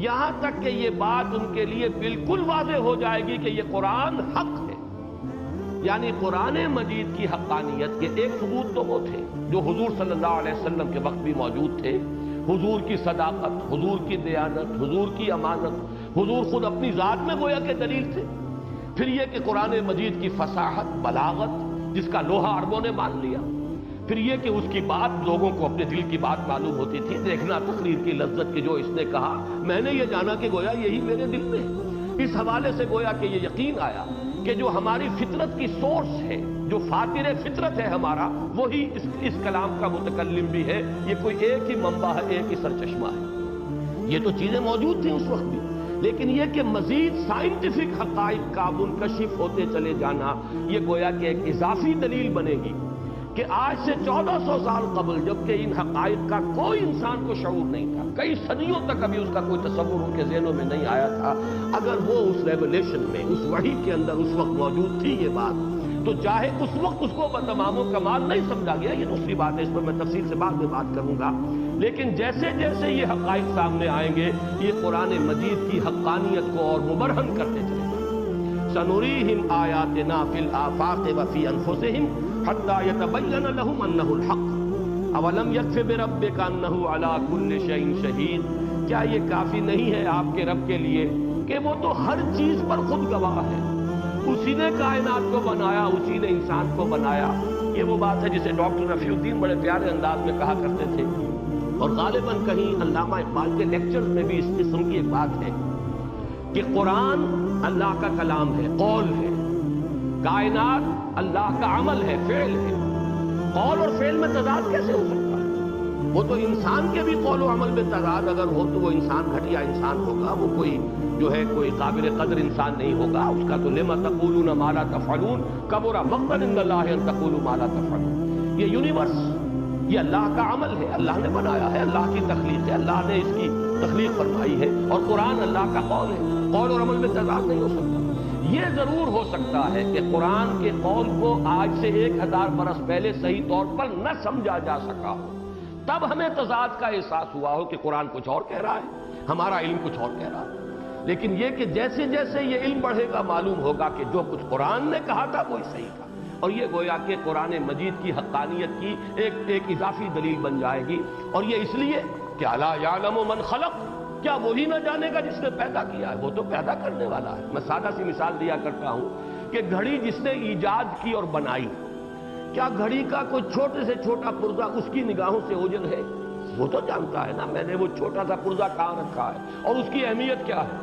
یہاں تک کہ یہ بات ان کے لیے بالکل واضح ہو جائے گی کہ یہ قرآن حق ہے۔ یعنی قرآن مجید کی حقانیت کے ایک ثبوت تو وہ تھے جو حضور صلی اللہ علیہ وسلم کے وقت بھی موجود تھے، حضور کی صداقت، حضور کی دیانت، حضور کی امانت، حضور خود اپنی ذات میں گویا کہ دلیل تھے۔ پھر یہ کہ قرآن مجید کی فصاحت، بلاغت، جس کا لوہا عربوں نے مان لیا، پھر یہ کہ اس کی بات لوگوں کو اپنے دل کی بات معلوم ہوتی تھی، دیکھنا تقریر کی لذت کہ جو اس نے کہا میں نے یہ جانا کہ گویا یہی میرے دل میں ہے۔ اس حوالے سے گویا کہ یہ یقین آیا کہ جو ہماری فطرت کی سورس ہے، جو فاتر فطرت ہے ہمارا، وہی اس کلام کا متکلم بھی ہے۔ یہ کوئی ایک ہی منبع ہے، ایک ہی سرچشمہ ہے۔ یہ تو چیزیں موجود تھیں اس وقت بھی، لیکن یہ کہ مزید سائنٹیفک حقائق کا منکشف ہوتے چلے جانا، یہ گویا کہ ایک اضافی دلیل بنے گی کہ آج سے 1400 سال قبل، جبکہ ان حقائق کا کوئی انسان کو شعور نہیں تھا، کئی صدیوں تک ابھی اس کا کوئی تصور ان کے ذہنوں میں نہیں آیا تھا، اگر وہ اس ریولیشن میں، اس وحی کے اندر اس وقت موجود تھی یہ بات، تو چاہے اس وقت اس کو بتمام و کمال نہیں سمجھا گیا، یہ دوسری بات ہے، اس پر میں تفصیل سے بعد میں بات کروں گا، لیکن جیسے جیسے یہ حقائق سامنے آئیں گے، یہ قرآن مجید کی حقانیت کو اور مبرہن کرتے چلے گا۔ سنریہم آیاتنا فی الآفاق وفی انفسہم حتی یتبین لہم انہ الحق اولم یکف بربک انہ علی کل شیء شہید۔ کیا یہ کافی نہیں ہے آپ کے رب کے لیے کہ وہ تو ہر چیز پر خود گواہ ہے، اسی نے کائنات کو بنایا، اسی نے انسان کو بنایا۔ یہ وہ بات ہے جسے ڈاکٹر رفیع الدین بڑے پیارے انداز میں کہا کرتے تھے، اور غالباً کہیں علامہ اقبال کے لیکچرز میں بھی اس قسم کی ایک بات ہے کہ قرآن اللہ کا کلام ہے، قول ہے، کائنات اللہ کا عمل ہے، فعل ہے۔ قول اور فعل میں تضاد کیسے ہو سکتا ہے؟ وہ تو انسان کے بھی قول و عمل میں تضاد اگر ہو تو وہ انسان گھٹیا انسان ہوگا، وہ کوئی جو ہے کوئی قابل قدر انسان نہیں ہوگا۔ اس کا تو لما تقولون ما لا تفعلون کبر مقتا عند اللہ ان تقولوا ما لا تفعلون۔ یہ یونیورس، یہ اللہ کا عمل ہے، اللہ نے بنایا ہے، اللہ کی تخلیق ہے، اللہ نے اس کی تخلیق فرمائی ہے، اور قرآن اللہ کا قول ہے، قول اور عمل میں تضاد نہیں ہو سکتا۔ یہ ضرور ہو سکتا ہے کہ قرآن کے قول کو آج سے 1000 برس پہلے صحیح طور پر نہ سمجھا جا سکا ہو، تب ہمیں تضاد کا احساس ہوا ہو کہ قرآن کچھ اور کہہ رہا ہے، ہمارا علم کچھ اور کہہ رہا ہے۔ لیکن یہ کہ جیسے جیسے یہ علم بڑھے گا معلوم ہوگا کہ جو کچھ قرآن نے کہا تھا وہی صحیح تھا، اور یہ گویا کہ قرآن مجید کی حقانیت کی ایک اضافی دلیل بن جائے گی۔ اور یہ اس لیے کہ الا یعلم من خلق، کیا وہی نہ جانے گا جس نے پیدا کیا ہے؟ وہ تو پیدا کرنے والا ہے۔ میں سادہ سی مثال دیا کرتا ہوں کہ گھڑی جس نے ایجاد کی اور بنائی، کیا گھڑی کا کوئی چھوٹے سے چھوٹا پرزہ اس کی نگاہوں سے اوجھل ہے؟ وہ تو جانتا ہے نا میں نے وہ چھوٹا سا پرزہ کہاں رکھا ہے، اور اس کی اہمیت کیا ہے،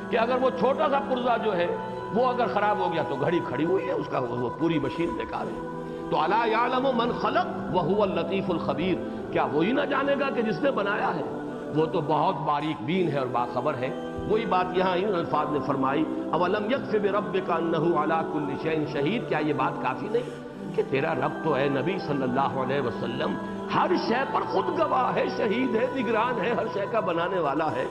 کہ اگر وہ چھوٹا سا پرزہ جو ہے وہ اگر خراب ہو گیا تو گھڑی کھڑی ہوئی ہے، اس کا وہ پوری مشین بیکار ہے۔ تو الا یعلم من خلق وهو اللطیف الخبیر، کیا وہی نہ جانے گا کہ جس نے بنایا ہے؟ وہ تو بہت باریک بین ہے اور باخبر ہے۔ وہی بات یہاں ان الفاظ نے فرمائی، اولم یکف بربک انہ علی کل شیء شہید، کیا یہ بات کافی نہیں کہ تیرا رب تو اے نبی صلی اللہ علیہ وسلم ہر شے پر خود گواہ ہے، شہید ہے، نگران ہے، ہر شے کا بنانے والا ہے۔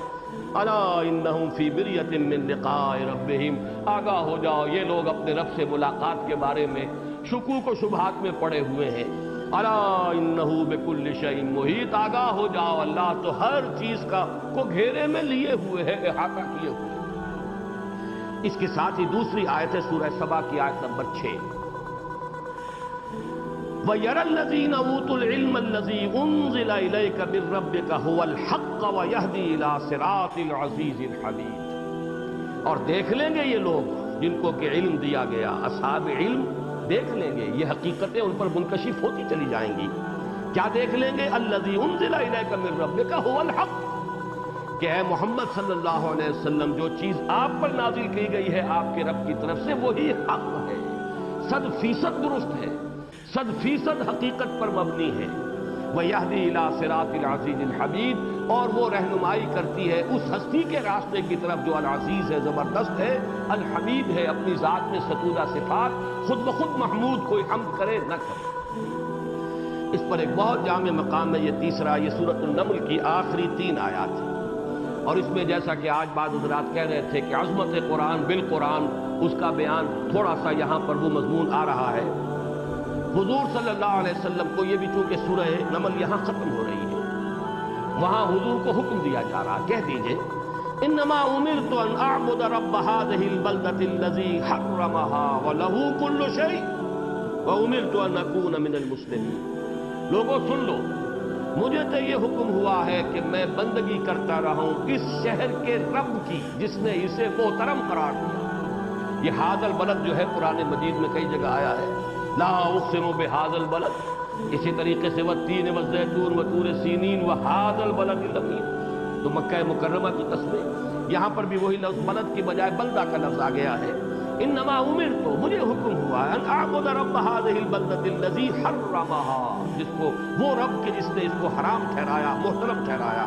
الا انہم فی مریۃ من لقاء ربہم، آگاہ ہو جاؤ یہ لوگ اپنے رب سے ملاقات کے بارے میں شکوک و شبہات میں پڑے ہوئے ہیں۔ الا انہ بکل شیء محیط، آگاہ ہو جاؤ اللہ تو ہر چیز کو گھیرے میں لیے ہوئے ہے، احاطہ کیے ہوئے ہے۔ اس کے ساتھ ہی دوسری آیت ہے سورہ سبا کی آیت نمبر 6، وَيَرَى الَّذِينَ أُوتُوا الْعِلْمَ الَّذِي أُنزِلَ إِلَيْكَ مِن رَّبِّكَ هُوَ الْحَقُّ وَيَهْدِي إِلَىٰ صِرَاطِ الْعَزِيزِ الْحَمِيدِ۔ اور دیکھ لیں گے یہ لوگ جن کو کہ علم دیا گیا، اصحاب علم دیکھ لیں گے، یہ حقیقتیں ان پر منکشف ہوتی چلی جائیں گی۔ کیا دیکھ لیں گے؟ الَّذِي أُنزِلَ إِلَيْكَ مِن رَّبِّكَ هُوَ الْحَقُّ، کہ اے محمد صلی اللہ علیہ وسلم جو چیز آپ پر نازل کی گئی ہے آپ کے رب کی طرف سے وہی حق ہے، 100% درست ہے، 100% حقیقت پر مبنی ہے۔ وَيَهْدِي إِلَىٰ صِرَاطِ الْعَزِيزِ الْحَمِيدِ، اور وہ رہنمائی کرتی ہے اس ہستی کے راستے کی طرف جو العزیز ہے، زبردست ہے، الحمید ہے، اپنی ذات میں ستودہ صفات، خود بخود محمود، کوئی حمد کرے نہ کرے۔ اس پر ایک بہت جامع مقام ہے یہ تیسرا، یہ سورۃ النمل کی آخری 3 آیات ہیں، اور اس میں جیسا کہ آج بعض حضرات کہہ رہے تھے کہ عظمت قرآن بالقرآن، اس کا بیان تھوڑا سا یہاں پر وہ مضمون آ رہا ہے۔ حضور صلی اللہ علیہ وسلم کو یہ بھی چونکہ سورہ نمل یہاں ختم ہو رہی ہے، وہاں حضور کو حکم دیا جا رہا، کہہ دیجئے انما امرت ان اعبد رب هذه البلدة الذي حرمها وله كل شيء وامرت ان اكون من المسلمين۔ لوگوں سن لو، مجھے تو یہ حکم ہوا ہے کہ میں بندگی کرتا رہوں اس شہر کے رب کی جس نے اسے محترم قرار دیا۔ یہ ھذا البلد جو ہے قرآن مجید میں کئی جگہ آیا ہے، لا اقسم بھذا البلد، اسی طریقے سے والتین والزیتون وطور سینین وہذا البلد الامین، تو مکہ مکرمہ کی قسمیں، یہاں پر بھی وہی لفظ بلد کی بجائے بلدہ کا لفظ آ گیا ہے۔ انما امرت، مجھے حکم ہوا ہے، ان اعبد رب هذه البلدۃ الذی حرمها، جس کو وہ رب کے جس نے اس کو حرام ٹھہرایا، محترم ٹھہرایا،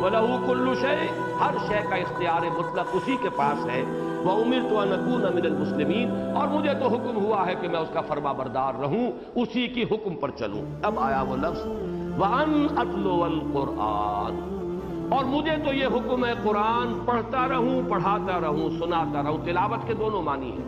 وَلَهُ كُلُّ شَيْءٍ، ہر شے کا اختیار مطلق اسی کے پاس ہے، وَأُمِرْتُ أَنْ أَكُونَ مِنَ الْمُسْلِمِينَ، اور مجھے تو حکم ہوا ہے کہ میں اس کا فرما بردار رہوں، اسی کی حکم پر چلوں۔ اب آیا وہ لفظ وَأَنْ أَتْلُوَ الْقُرْآنَ، اور مجھے تو یہ حکم ہے قرآن پڑھتا رہوں، پڑھاتا رہوں، سناتا رہوں۔ تلاوت کے دونوں معنی ہیں،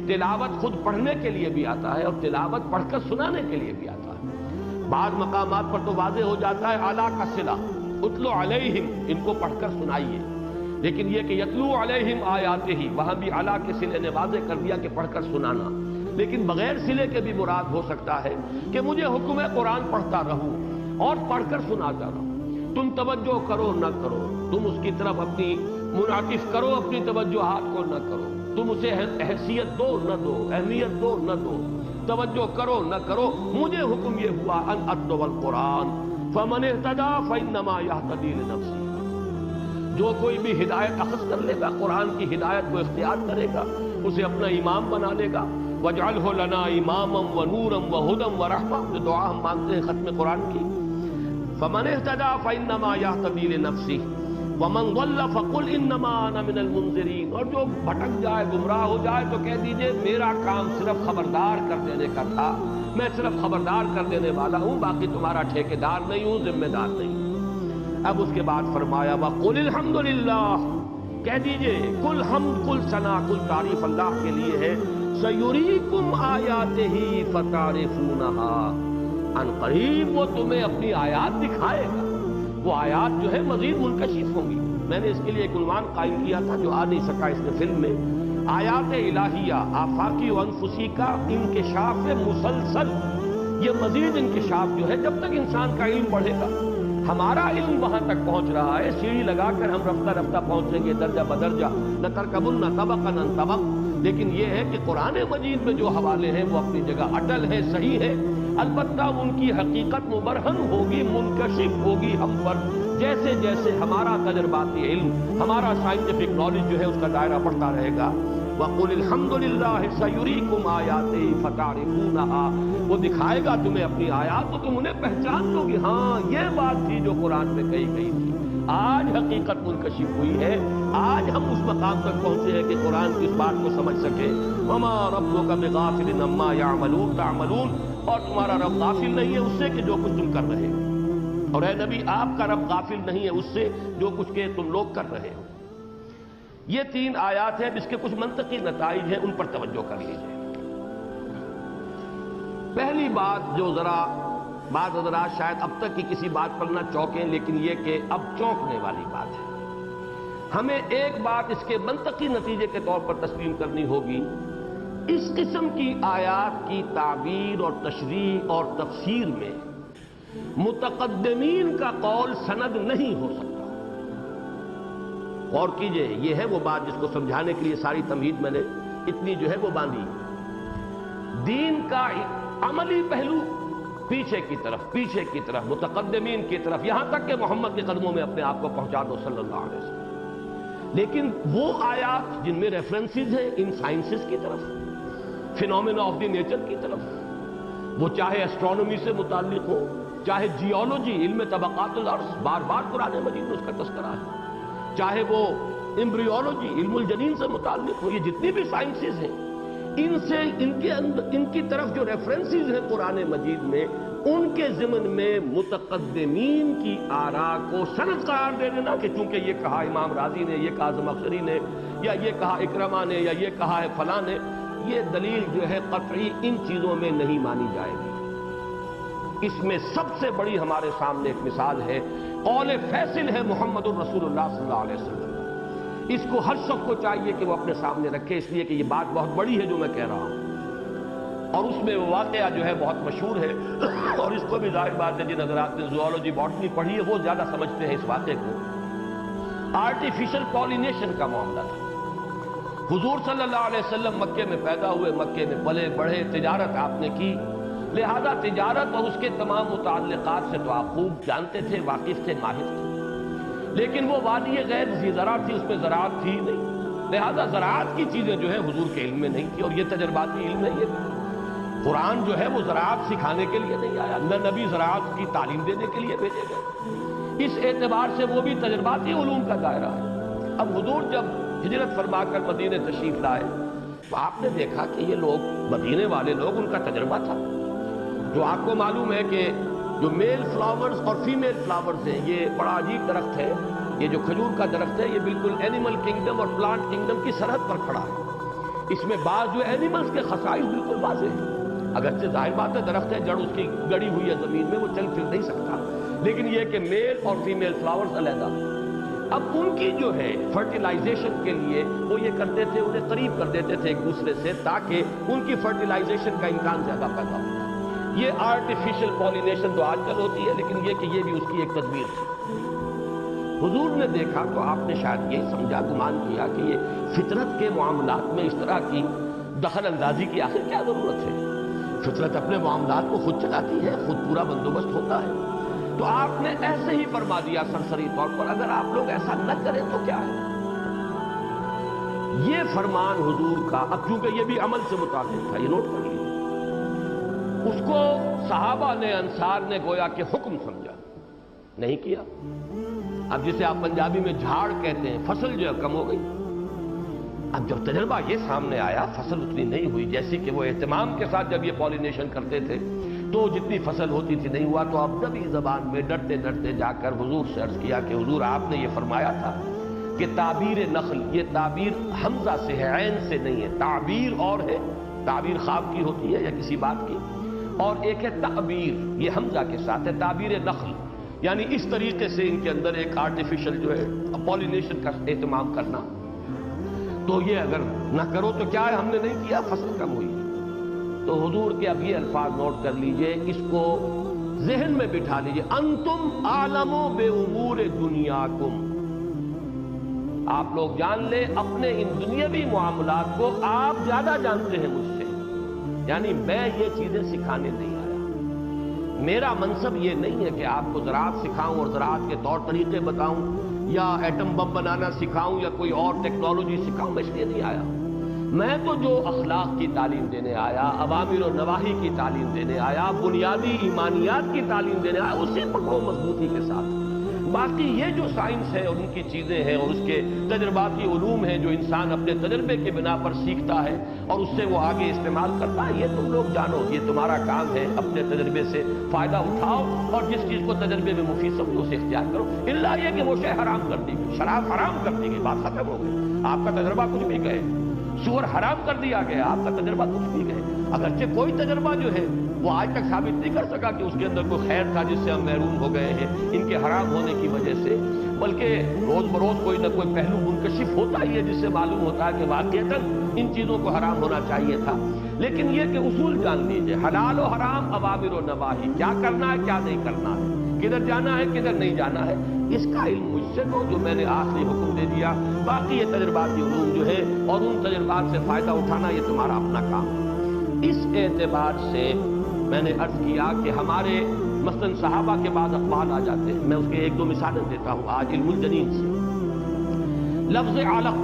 تلاوت خود پڑھنے کے لیے بھی آتا ہے اور تلاوت پڑھ کر سنانے کے لیے بھی آتا ہے۔ بعض مقامات پر تو واضح ہو جاتا ہے اعلیٰ کا صلہ، اتلو علیہم، ان کو پڑھ کر سنائیے، لیکن یہ کہ یتلو علیہم آیاتہ، وہاں بھی اعلیٰ کے صلے نے واضح کر دیا کہ پڑھ کر سنانا، لیکن بغیر صلے کے بھی مراد ہو سکتا ہے کہ مجھے حکم ہے قرآن پڑھتا رہوں اور پڑھ کر سناتا رہوں۔ تم توجہ کرو نہ کرو، تم اس کی طرف اپنی منعطف کرو، اپنی توجہات کو نہ کرو، تم اسے حیثیت دو نہ دو، اہمیت دو نہ دو، توجہ کرو نہ کرو، مجھے حکم یہ ہوا ان اتلو القرآن فمن اہتدی فانما یہتدی لنفسہ، جو کوئی بھی ہدایت اخذ کر لے گا، قرآن کی ہدایت کو اختیار کرے گا، اسے اپنا امام بنا لے گا۔ وَاجْعَلْهُ لَنَا إِمَامًا وَنُورًا وَهُدًى وَرَحْمَةً، جو دعا ہم مانگتے ہیں ختم قرآن کی، فَمَنِ اهْتَدَىٰ فَإِنَّمَا يَهْتَدِي لِنَفْسِهِ وَمَنْ ضَلَّ فَقُلْ إِنَّمَا أَنَا مِنَ الْمُنذِرِينَ، اور جو بھٹک جائے، گمراہ ہو جائے تو کہہ دیجئے میرا کام صرف خبردار کر دینے کا تھا، میں صرف خبردار کر دینے والا ہوں، باقی تمہارا ٹھیکیدار نہیں ہوں، ذمہ دار نہیں ہوں۔ اب اس کے بعد فرمایا وَقُلِ الْحَمْدُ لِلَّهِ، کہہ دیجئے کل حمد، کل ثنا، کل تعریف اللہ کے لیے ہے، سَيُرِيكُمْ آيَاتِهِ فَتَعْرِفُونَهَا، ان قریب وہ تمہیں اپنی آیات دکھائے گا، وہ آیات جو ہے مزید منکشف ہوں گی۔ میں نے اس کے لیے ایک عنوان قائم کیا تھا جو آ نہیں سکا اس کے فلم میں، آیات الہیہ آفاقی و انفسی کا انکشاف مسلسل، یہ مزید انکشاف جو ہے جب تک انسان کا علم بڑھے گا، ہمارا علم وہاں تک پہنچ رہا ہے، سیڑھی لگا کر ہم رفتہ رفتہ پہنچیں گے درجہ بدرجہ، لَتَرْكَبُنَّ طَبَقًا عَن طَبَقٍ، لیکن یہ ہے کہ قرآن مجید میں جو حوالے ہیں وہ اپنی جگہ اٹل ہیں، صحیح ہے، البتہ ان کی حقیقت مبرہن ہوگی، منکشف ہوگی ہم پر، جیسے جیسے ہمارا تجرباتی علم، ہمارا سائنٹیفک نالج جو ہے اس کا دائرہ بڑھتا رہے گا۔ وَقُلِ الْحَمْدُ لِلَّهِ سَيُرِيكُمْ آيَاتِهِ فَتَعْرِفُونَهَا، وہ دکھائے گا تمہیں اپنی آیات تو تم انہیں پہچان لو گی، ہاں یہ بات تھی جو قرآن میں کہی گئی تھی۔ آج حقیقت منکشف ہوئی ہے، آج ہم اس مقام تک پہنچے ہیں کہ قرآن کی اس بات کو سمجھ سکے، وَمَا رَبُّكَ بِغَافِلٍ عَمَّا يَعْمَلُونَ تعملون، اور تمہارا رب غافل نہیں ہے اس سے کہ جو کچھ تم کر رہے ہو، اور اے نبی آپ کا رب غافل نہیں ہے اس سے جو کچھ کہ تم لوگ کر رہے ہو۔ یہ تین آیات ہیں جس کے کچھ منطقی نتائج ہیں، ان پر توجہ کر لیجئے۔ پہلی بات جو ذرا بعض حضرات شاید اب تک کی کسی بات پر نہ چونکیں، لیکن یہ کہ اب چونکنے والی بات ہے، ہمیں ایک بات اس کے منطقی نتیجے کے طور پر تسلیم کرنی ہوگی، اس قسم کی آیات کی تعبیر اور تشریح اور تفسیر میں متقدمین کا قول سند نہیں ہو سکتا۔ غور کیجئے، یہ ہے وہ بات جس کو سمجھانے کے لیے ساری تمہید میں نے اتنی جو ہے وہ باندھی۔ دین کا عملی پہلو پیچھے کی طرف متقدمین کی طرف، یہاں تک کہ محمد کے قدموں میں اپنے آپ کو پہنچا دو صلی اللہ علیہ وسلم، لیکن وہ آیات جن میں ریفرنسز ہیں ان سائنسز کی طرف، فینومینا آف دی نیچر کی طرف، وہ چاہے ایسٹرونومی سے متعلق ہو، چاہے جیولوجی، علم طبقات الارض، بار بار قرآن مجید میں اس کا تذکرہ ہے، چاہے وہ ایمبریولوجی، علم الجنین سے متعلق ہو، یہ جتنی بھی سائنسز ہیں ان کی طرف جو ریفرنسز ہیں قرآن مجید میں، ان کے ضمن میں متقدمین کی آراء کو سند قرار دے دینا کہ چونکہ یہ کہا امام رازی نے، یہ کہا زمخشری نے، یا یہ کہا اکرمہ نے، یا یہ کہا ہے فلاں نے، یہ دلیل جو ہے قطعی ان چیزوں میں نہیں مانی جائے گی۔ اس میں سب سے بڑی ہمارے سامنے ایک مثال ہے، قول فیصل ہے محمد الرسول اللہ صلی اللہ علیہ وسلم۔ اس کو ہر شخص کو چاہیے کہ وہ اپنے سامنے رکھے، اس لیے کہ یہ بات بہت بڑی ہے جو میں کہہ رہا ہوں، اور اس میں وہ واقعہ جو ہے بہت مشہور ہے، اور اس کو بھی ظاہر بات ہے جن حضرات نے زوالوجی باٹنی پڑھی ہے وہ زیادہ سمجھتے ہیں اس واقعے کو۔ آرٹیفیشل پولینیشن کا معاملہ تھا۔ حضور صلی اللہ علیہ وسلم مکے میں پیدا ہوئے، مکے میں پلے بڑھے، تجارت آپ نے کی، لہذا تجارت اور اس کے تمام متعلقات سے تو آپ خوب جانتے تھے، واقف تھے، ماہر تھے، لیکن وہ وادی غیر ذی زراعت تھی، اس میں زراعت تھی نہیں، لہذا زراعت کی چیزیں جو ہے حضور کے علم میں نہیں تھی، اور یہ تجرباتی علم ہے۔ یہ قرآن جو ہے وہ زراعت سکھانے کے لیے نہیں آیا، نہ نبی زراعت کی تعلیم دینے کے لیے بھیجے گئے، اس اعتبار سے وہ بھی تجرباتی علوم کا دائرہ ہے۔ اب حضور جب ہجرت فرما کر مدینے تشریف لائے تو آپ نے دیکھا کہ یہ لوگ، مدینے والے لوگ، ان کا تجربہ تھا۔ جو آپ کو معلوم ہے کہ جو میل فلاورز اور فیمیل فلاورز ہیں، یہ بڑا عجیب درخت ہے، یہ جو کھجور کا درخت ہے یہ بالکل اینیمل کنگڈم اور پلانٹ کنگڈم کی سرحد پر کھڑا ہے۔ اس میں بعض جو اینیملز کے خصائص بالکل واضح ہیں، اگرچہ ظاہر بات ہے درخت ہے، جڑ اس کی گڑی ہوئی ہے زمین میں، وہ چل پھر نہیں سکتا، لیکن یہ کہ میل اور فیمیل فلاورز علیحدہ۔ اب ان کی جو ہے فرٹیلائزیشن کے لیے وہ یہ کرتے تھے، انہیں قریب کر دیتے تھے ایک دوسرے سے تاکہ ان کی فرٹیلائزیشن کا امکان زیادہ پیدا ہوتا۔ یہ آرٹیفیشل پولینیشن تو آج کل ہوتی ہے، لیکن یہ کہ یہ بھی اس کی ایک تدبیر تھی۔ حضور نے دیکھا تو آپ نے شاید یہ سمجھا، گمان کیا کہ یہ فطرت کے معاملات میں اس طرح کی دخل اندازی کی آخر کیا ضرورت ہے؟ فطرت اپنے معاملات کو خود چلاتی ہے، خود پورا بندوبست ہوتا ہے۔ تو آپ نے ایسے ہی فرما دیا سرسری طور پر، اگر آپ لوگ ایسا نہ کریں تو کیا ہے؟ یہ فرمان حضور کا، اب چونکہ یہ بھی عمل سے متعلق تھا، یہ نوٹ کر لیجیے، اس کو صحابہ نے، انصار نے گویا کہ حکم سمجھا، نہیں کیا۔ اب جسے آپ پنجابی میں جھاڑ کہتے ہیں، فصل جو ہے کم ہو گئی۔ اب جب تجربہ یہ سامنے آیا، فصل اتنی نہیں ہوئی جیسی کہ وہ اہتمام کے ساتھ جب یہ پولینیشن کرتے تھے تو جتنی فصل ہوتی تھی نہیں ہوا، تو اب نبی زبان میں ڈرتے ڈرتے جا کر حضور سے عرض کیا کہ حضور آپ نے یہ فرمایا تھا کہ تعبیر نخل، یہ تعبیر حمزہ سے ہے، عین سے نہیں ہے، تعبیر اور ہے، تعبیر خواب کی ہوتی ہے یا کسی بات کی، اور ایک ہے تعبیر، یہ حمزہ کے ساتھ ہے، تعبیر نخل، یعنی اس طریقے سے ان کے اندر ایک آرٹیفیشل جو ہے پولینیشن کا اہتمام کرنا، تو یہ اگر نہ کرو تو کیا ہے، ہم نے نہیں کیا، فصل کم ہوئی۔ تو حضور کے اب یہ الفاظ نوٹ کر لیجئے، اس کو ذہن میں بٹھا لیجئے، انتم اعلم بامور دنیاکم، آپ لوگ جان لیں اپنے ان دنیاوی معاملات کو آپ زیادہ جانتے ہیں مجھ سے، یعنی میں یہ چیزیں سکھانے نہیں آیا، میرا منصب یہ نہیں ہے کہ آپ کو زراعت سکھاؤں اور زراعت کے طور طریقے بتاؤں یا ایٹم بم بنانا سکھاؤں یا کوئی اور ٹیکنالوجی سکھاؤں، میں اس لیے نہیں آیا۔ میں تو جو اخلاق کی تعلیم دینے آیا، اوامر و نواہی کی تعلیم دینے آیا، بنیادی ایمانیات کی تعلیم دینے آیا، اسے پکڑو مضبوطی کے ساتھ۔ باقی یہ جو سائنس ہے اور ان کی چیزیں ہیں اور اس کے تجرباتی علوم ہیں جو انسان اپنے تجربے کے بنا پر سیکھتا ہے اور اس سے وہ آگے استعمال کرتا ہے، یہ تم لوگ جانو، یہ تمہارا کام ہے، اپنے تجربے سے فائدہ اٹھاؤ اور جس چیز کو تجربے میں مفید سمجھو اسے اختیار کرو، الا یہ کہ وہ شے حرام کر دی گئی، شراب حرام کر دی گئی، بات ختم ہو گئی، آپ کا تجربہ کچھ بھی کہے، سور حرام کر دیا گیا، آپ کا تجربہ کچھ بھی کہے، اگرچہ کوئی تجربہ جو ہے وہ آج تک ثابت نہیں کر سکا کہ اس کے اندر کوئی خیر تھا جس سے ہم محروم ہو گئے ہیں ان کے حرام ہونے کی وجہ سے، بلکہ روز بروز کوئی نہ کوئی پہلو منکشف ہوتا ہی ہے جس سے معلوم ہوتا ہے کہ واقعتاً ان چیزوں کو حرام ہونا چاہیے تھا۔ لیکن یہ کہ اصول جان لیجئے، حلال و حرام، اوامر و نواہی، کیا کرنا ہے کیا نہیں کرنا ہے، کدھر جانا ہے کدھر نہیں جانا ہے، اس کا علم مجھ سے دو جو میں نے آخری حکم دے دیا، باقی یہ تجرباتی علوم جو ہے اور ان تجربات سے فائدہ اٹھانا یہ تمہارا اپنا کام ہے۔ اس اعتبار سے میں نے عرض کیا کہ ہمارے مثلاً صحابہ کے بعد اقوال آ جاتے ہیں، میں اس کے ایک دو مثالیں دیتا ہوں آج علم الجنین سے۔ لفظ علق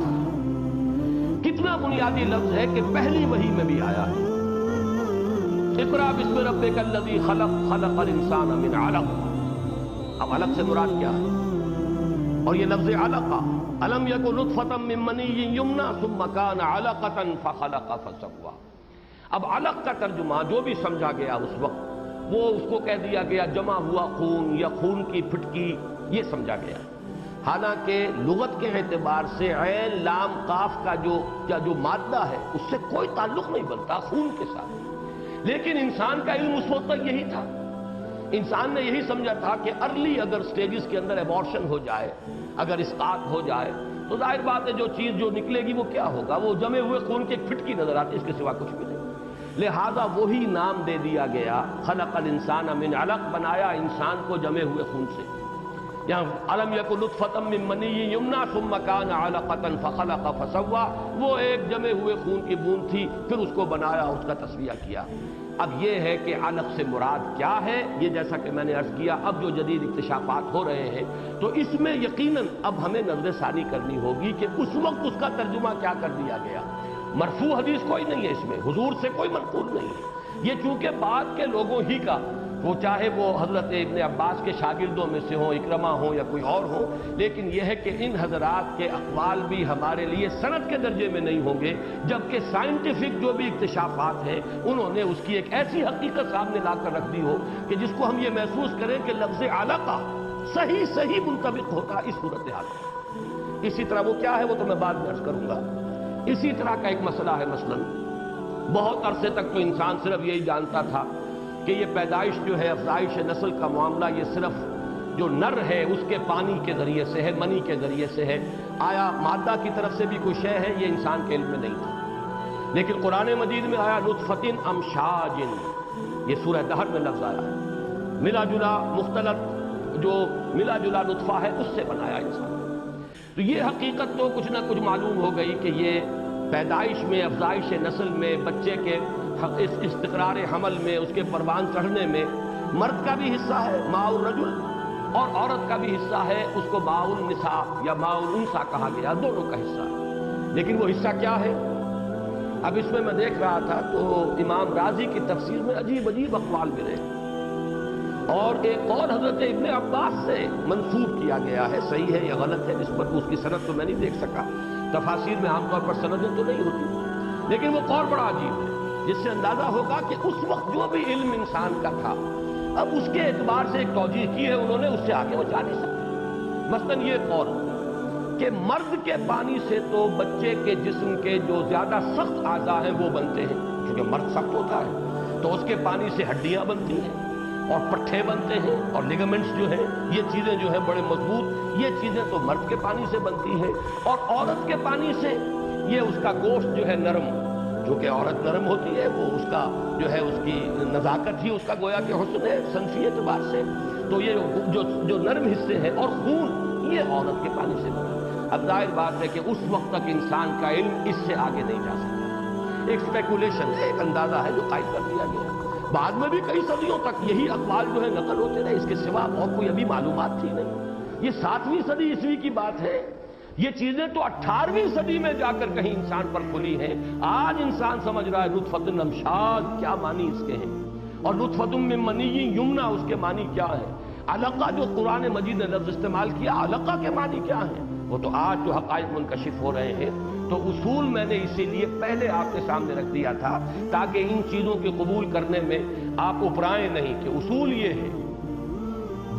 کتنا بنیادی لفظ ہے کہ پہلی وحی میں بھی آیا ہے، اقرأ بسم ربک الذی خلق، خلق الانسان من علق۔ اب علق سے مراد کیا ہے؟ اور یہ لفظ علقہ، الم یک نطفۃ من منی یمنی ثم کان علقۃ فخلق فسوی۔ اب علق کا ترجمہ جو بھی سمجھا گیا اس وقت وہ اس کو کہہ دیا گیا جمع ہوا خون یا خون کی پھٹکی، یہ سمجھا گیا، حالانکہ لغت کے اعتبار سے عین لام قاف کا جو مادہ ہے اس سے کوئی تعلق نہیں بنتا خون کے ساتھ، لیکن انسان کا علم اس وقت تک یہی تھا، انسان نے یہی سمجھا تھا کہ ارلی اگر سٹیجز کے اندر ایبارشن ہو جائے، اگر اسقاط ہو جائے تو ظاہر بات ہے جو چیز جو نکلے گی وہ کیا ہوگا، وہ جمے ہوئے خون کی ایک پھٹکی نظر آتی ہے، اس کے سوا کچھ بھی نہیں، لہذا وہی نام دے دیا گیا، خلق الانسان من علق، بنایا انسان کو جمے ہوئے خون سے، یہاں الم یک نطفۃ من منی یمنی ثم کان علقۃ فخلق فسوی، وہ ایک جمے ہوئے خون کی بوند تھی، پھر اس کو بنایا، اس کا تسویہ کیا۔ اب یہ ہے کہ علق سے مراد کیا ہے، یہ جیسا کہ میں نے عرض کیا اب جو جدید اکتشافات ہو رہے ہیں تو اس میں یقیناً اب ہمیں نظر ثانی کرنی ہوگی کہ اس وقت اس کا ترجمہ کیا کر دیا گیا۔ مرفوع حدیث کوئی نہیں ہے اس میں، حضور سے کوئی منقول نہیں ہے، یہ چونکہ بعد کے لوگوں ہی کا، وہ چاہے وہ حضرت ابن عباس کے شاگردوں میں سے ہوں، اکرمہ ہوں یا کوئی اور ہوں، لیکن یہ ہے کہ ان حضرات کے اقوال بھی ہمارے لیے سند کے درجے میں نہیں ہوں گے، جبکہ سائنٹیفک جو بھی اکتشافات ہیں انہوں نے اس کی ایک ایسی حقیقت سامنے لا کر رکھ دی ہو کہ جس کو ہم یہ محسوس کریں کہ لفظ علقہ صحیح منطبق ہوتا اس صورتحال میں۔ اسی طرح وہ کیا ہے وہ تو میں بعد میں عرض کروں گا۔ اسی طرح کا ایک مسئلہ ہے، مثلا بہت عرصے تک تو انسان صرف یہی جانتا تھا کہ یہ پیدائش جو ہے، افزائش نسل کا معاملہ، یہ صرف جو نر ہے اس کے پانی کے ذریعے سے ہے، منی کے ذریعے سے ہے۔ آیا مادہ کی طرف سے بھی کوئی شے ہے؟ یہ انسان کے علم میں نہیں تھا، لیکن قرآن مجید میں آیا نطفۃ امشاج، یہ سورہ دہر میں لفظ آیا ہے، ملا جلا مختلط جو ملا جلا نطفہ ہے اس سے بنایا انسان۔ تو یہ حقیقت تو کچھ نہ کچھ معلوم ہو گئی کہ یہ پیدائش میں، افزائش نسل میں، بچے کے استقرار حمل میں، اس کے پروان چڑھنے میں مرد کا بھی حصہ ہے ماء الرجل، اور عورت کا بھی حصہ ہے، اس کو ماء النساء یا ماء الانثى کہا گیا، دونوں کا حصہ ہے۔ لیکن وہ حصہ کیا ہے؟ اب اس میں دیکھ رہا تھا تو امام رازی کی تفسیر میں عجیب عجیب اقوال ملے، اور ایک اور حضرت ابن عباس سے منسوب کیا گیا ہے، صحیح ہے یا غلط ہے اس پر اس کی سند تو میں نہیں دیکھ سکا، تفاسیر میں عام طور پر سندیں تو نہیں ہوتی، لیکن وہ قول بڑا عجیب ہے، جس سے اندازہ ہوگا کہ اس وقت جو بھی علم انسان کا تھا اب اس کے اعتبار سے ایک توجیہ کی ہے انہوں نے، اس سے آگے وہ جا نہیں سکتے۔ مثلاً یہ قول کہ مرد کے پانی سے تو بچے کے جسم کے جو زیادہ سخت اعضاء ہیں وہ بنتے ہیں، کیونکہ مرد سخت ہوتا ہے تو اس کے پانی سے ہڈیاں بنتی ہیں اور پٹھے بنتے ہیں اور لیگمنٹس جو ہیں، یہ چیزیں جو ہیں بڑے مضبوط، یہ چیزیں تو مرد کے پانی سے بنتی ہیں، اور عورت کے پانی سے یہ اس کا گوشت جو ہے نرم، جو کہ عورت نرم ہوتی ہے، وہ اس کا جو ہے اس کی نزاکت ہی اس کا گویا کہ حسن ہے صنفی اعتبار سے، تو یہ جو نرم حصے ہیں، اور خون یہ عورت کے پانی سے بنا۔ اب ظاہر بات ہے کہ اس وقت تک انسان کا علم اس سے آگے نہیں جا سکتا، ایک اسپیکولیشن ہے، ایک اندازہ ہے جو قائم کر دیا گیا۔ بعد میں بھی کئی صدیوں تک یہی اقوال جو ہے نقل ہوتے رہے، اس کے سوا اور کوئی ابھی معلومات تھی نہیں۔ یہ 7ویں صدی عیسوی کی بات ہے، یہ چیزیں تو 18ویں صدی میں جا کر کہیں انسان پر کھلی ہیں۔ آج انسان سمجھ رہا ہے نطفۃ امشاج کیا معنی اس کے ہیں، اور نطفۃ من منی یمنی اس کے معنی کیا ہے، علقہ جو قرآن مجید نے لفظ استعمال کیا علقہ کے معنی کیا ہیں، وہ تو آج جو حقائق منکشف ہو رہے ہیں۔ تو اصول میں نے اسی لیے پہلے آپ کے سامنے رکھ دیا تھا تاکہ ان چیزوں کے قبول کرنے میں آپ اپرائیں نہیں، کہ اصول یہ ہے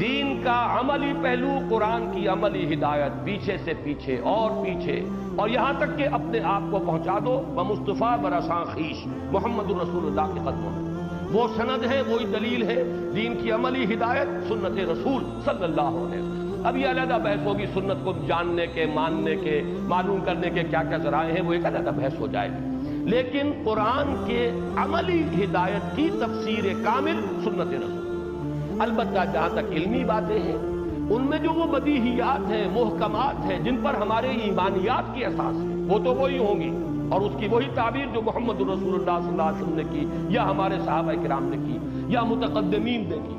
دین کا عملی پہلو، قرآن کی عملی ہدایت، پیچھے سے پیچھے اور پیچھے، اور یہاں تک کہ اپنے آپ کو پہنچا دو بمصطفیٰ برساں خیش محمد الرسول اللہ کے قدموں میں۔ وہ سند ہے، وہی دلیل ہے، دین کی عملی ہدایت سنت رسول صلی اللہ علیہ وسلم۔ اب یہ علیحدہ بحث ہوگی، سنت کو جاننے کے، ماننے کے، معلوم کرنے کے کیا کیا ذرائع ہیں، وہ ایک علیحدہ بحث ہو جائے گی، لیکن قرآن کے عملی ہدایت کی تفسیر کامل سنت رسول۔ البتہ جہاں تک علمی باتیں ہیں ان میں جو وہ بدیہیات ہیں، محکمات ہیں، جن پر ہمارے ایمانیات کی اساس ہے، وہ تو وہی ہوں گی، اور اس کی وہی تعبیر جو محمد رسول اللہ صلی اللہ علیہ وسلم نے کی، یا ہمارے صحابہ کرام نے کی، یا متقدمین نے کی۔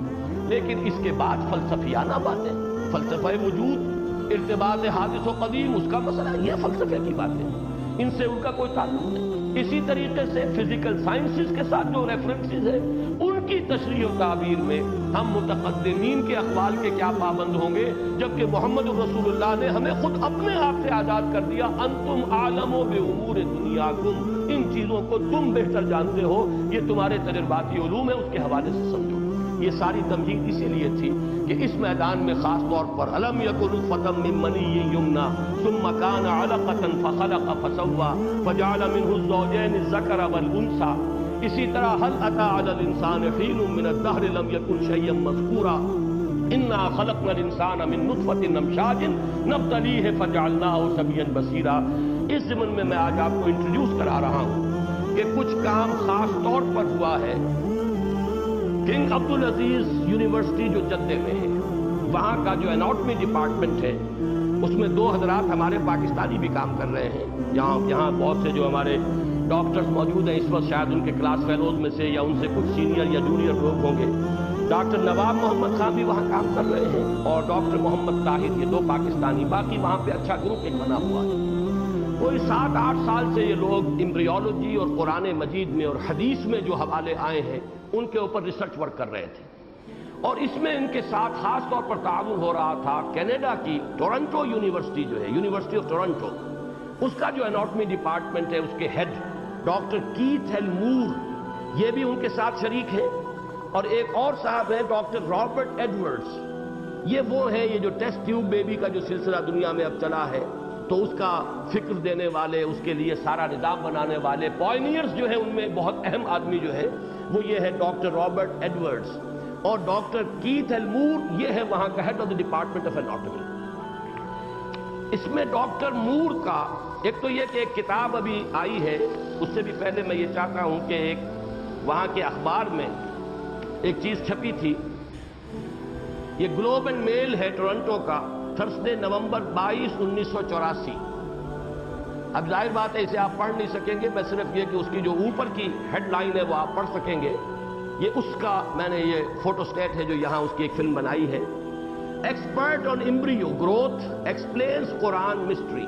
لیکن اس کے بعد فلسفیانہ باتیں، فلسفہ وجود، ارتباط حادث و قدیم، اس کا مسئلہ، یہ فلسفے کی باتیں، ان سے ان کا کوئی تعلق نہیں۔ اسی طریقے سے فزیکل سائنسز کے ساتھ جو ریفرنسز ہیں ان کی تشریح و تعبیر میں ہم متقدمین کے اقوال کے کیا پابند ہوں گے، جبکہ محمد رسول اللہ نے ہمیں خود اپنے آپ سے آزاد کر دیا، انتم عالم بامور دنیاکم، ان چیزوں کو تم بہتر جانتے ہو، یہ تمہارے تجرباتی علوم ہے، اس کے حوالے سے سمجھو۔ یہ ساری تمہید اسی لیے تھی کہ اس میدان میں خاص طور پر الم یکن نطفۃ من منی یمنی ثم کان علقۃ فخلق فسوى فجعل منه الزوجین الذکر والانثى، اسی طرح هل اتى على الانسان حين من الدهر لم يكن شيئا مذکورا، انا خلقنا الانسان من نطفۃ امشاج نبتلیہ فجعلناه سميعا بصیرا۔ اس ضمن میں آج آپ کو انٹروڈیوس کرا رہا ہوں کہ کچھ کام خاص طور پر ہوا ہے کنگ عبدالعزیز یونیورسٹی جو جدہ میں ہے، وہاں کا جو اناٹمی ڈپارٹمنٹ ہے اس میں 2 حضرات ہمارے پاکستانی بھی کام کر رہے ہیں، یہاں بہت سے جو ہمارے ڈاکٹرز موجود ہیں اس وقت، شاید ان کے کلاس فیلوز میں سے یا ان سے کچھ سینئر یا جونیئر لوگ ہوں گے۔ ڈاکٹر نواب محمد خان بھی وہاں کام کر رہے ہیں اور ڈاکٹر محمد طاہر، یہ 2 پاکستانی، باقی وہاں پہ اچھا گروپ ایک بنا ہوا ہے۔ کوئی 7-8 سال سے یہ لوگ ایمبریولوجی اور قرآن مجید میں اور حدیث میں جو حوالے آئے ہیں ان کے اوپر ریسرچ ورک کر رہے تھے، اور اس میں ان کے ساتھ خاص طور پر تعاون ہو رہا تھا کینیڈا کی ٹورنٹو یونیورسٹی جو ہے، یونیورسٹی آف ٹورنٹو، اس کا جو اناٹمی ڈپارٹمنٹ ہے، اس کے head doctor Keith L Moore, یہ بھی ان کے ساتھ شریک ہیں، اور ایک اور صاحب ہیں ڈاکٹر رابرٹ ایڈورڈز، یہ وہ ہیں یہ جو ٹیسٹ ٹیوب بیبی کا جو سلسلہ دنیا میں اب چلا ہے تو اس کا فکر دینے والے، اس کے لیے سارا نظام بنانے والے پائنیئرز جو ہیں، ان میں بہت اہم آدمی جو ہے وہ یہ ہے ڈاکٹر رابرٹ ایڈورڈز، اور ڈاکٹر کیتھ ایل مور یہ ہے وہاں کا head of the department of anatomy. اس میں ڈاکٹر مور کا ایک تو یہ کہ ایک کتاب ابھی آئی ہے، اس سے بھی پہلے میں یہ چاہتا ہوں کہ ایک وہاں کے اخبار میں ایک چیز چھپی تھی، یہ گلوب اینڈ میل ہے ٹورنٹو کا، تھرسڈے نومبر 22، 1984۔ اب ظاہر بات ہے اسے آپ پڑھ نہیں سکیں گے، میں صرف یہ کہ اس کی جو اوپر کی ہیڈ لائن ہے وہ آپ پڑھ سکیں گے۔ یہ اس کا میں نے یہ فوٹو سٹیٹ ہے جو یہاں اس کی ایک فلم بنائی ہے، expert on embryo growth explains Quran mystery.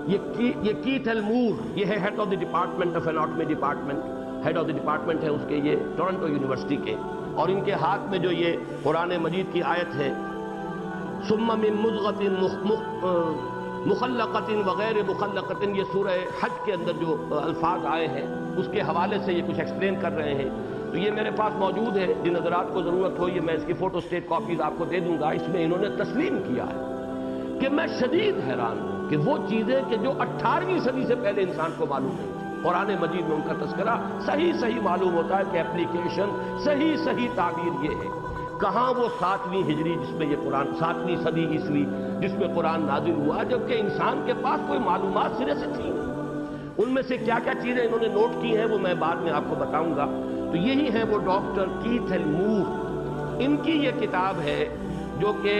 یہ کیتھ ایل مور، یہ ہے head of the department of anatomy department, head of the department ہے اس کے، یہ ٹورنٹو یونیورسٹی کے، اور ان کے ہاتھ میں جو یہ قرآن مجید کی آیت ہے، ثم من مضغۃ مخلقۃ وغیر مخلقۃ، یہ سورہ حج کے اندر جو الفاظ آئے ہیں اس کے حوالے سے یہ کچھ ایکسپلین کر رہے ہیں۔ تو یہ میرے پاس موجود ہے، جن حضرات کو ضرورت ہو یہ میں اس کی فوٹو سٹیٹ کاپیز آپ کو دے دوں گا۔ اس میں انہوں نے تسلیم کیا ہے کہ میں شدید حیران ہوں کہ وہ چیزیں کہ جو 18ویں صدی سے پہلے انسان کو معلوم نہیں تھی، قرآن مجید میں ان کا تذکرہ صحیح معلوم ہوتا ہے کہ اپلیکیشن صحیح تعبیر یہ ہے۔ کہاں وہ 7ویں ہجری جس میں یہ قرآن، 7ویں صدی عیسوی جس میں قرآن نازل ہوا، جبکہ انسان کے پاس کوئی معلومات سرے سے تھی۔ ان میں سے کیا کیا چیزیں انہوں نے نوٹ کی ہیں وہ میں بعد میں آپ کو بتاؤں گا۔ تو یہی ہے وہ ڈاکٹر کیتھ ایل مور، ان کی یہ کتاب ہے جو کہ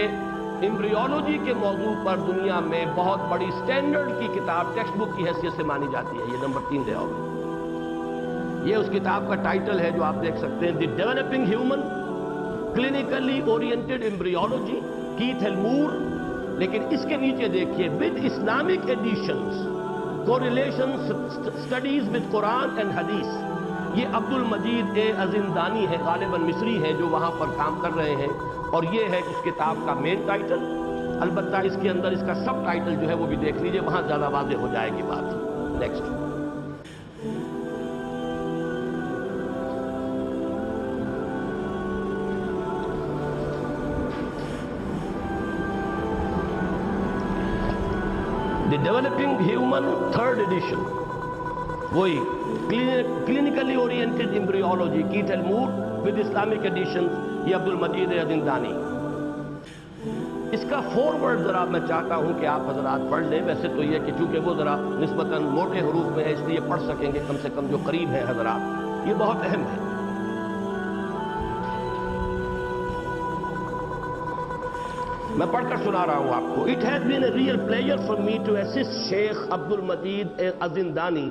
ایمبریولوجی کے موضوع پر دنیا میں بہت بڑی سٹینڈرڈ کی کتاب، ٹیکسٹ بک کی حیثیت سے مانی جاتی ہے۔ یہ نمبر 3 دے آؤ، یہ اس کتاب کا ٹائٹل ہے جو آپ دیکھ سکتے ہیں، the developing human clinically oriented embryology, Keith L Moore. لیکن اس کے نیچے دیکھیے، with Islamic editions correlations studies with Quran and Hadith. یہ عبد المجید ازندانی ہے، غالباً مصری ہے، جو وہاں پر کام کر رہے ہیں، اور یہ ہے اس کتاب کا مین ٹائٹل۔ البتہ اس کے اندر اس کا سب ٹائٹل جو ہے وہ بھی دیکھ لیجئے، وہاں زیادہ واضح ہو جائے گی بات۔ Next, the developing human 3rd edition, وہی clinically oriented embryology, Keith L Moore, with Islamic edition, یہ عبد المجید ازندانی۔ اس کا فورورڈ ذرا میں چاہتا ہوں کہ آپ حضرات پڑھ لیں، ویسے تو یہ کہ چونکہ وہ ذرا نسبتاً موٹے حروف میں ہے اس لیے پڑھ سکیں گے کم سے کم جو قریب ہیں حضرات، یہ بہت اہم ہے۔ میں پڑھ کر سنا رہا ہوں آپ کو۔ It has been a real pleasure for me to assist Sheikh Abdul Majid Azindani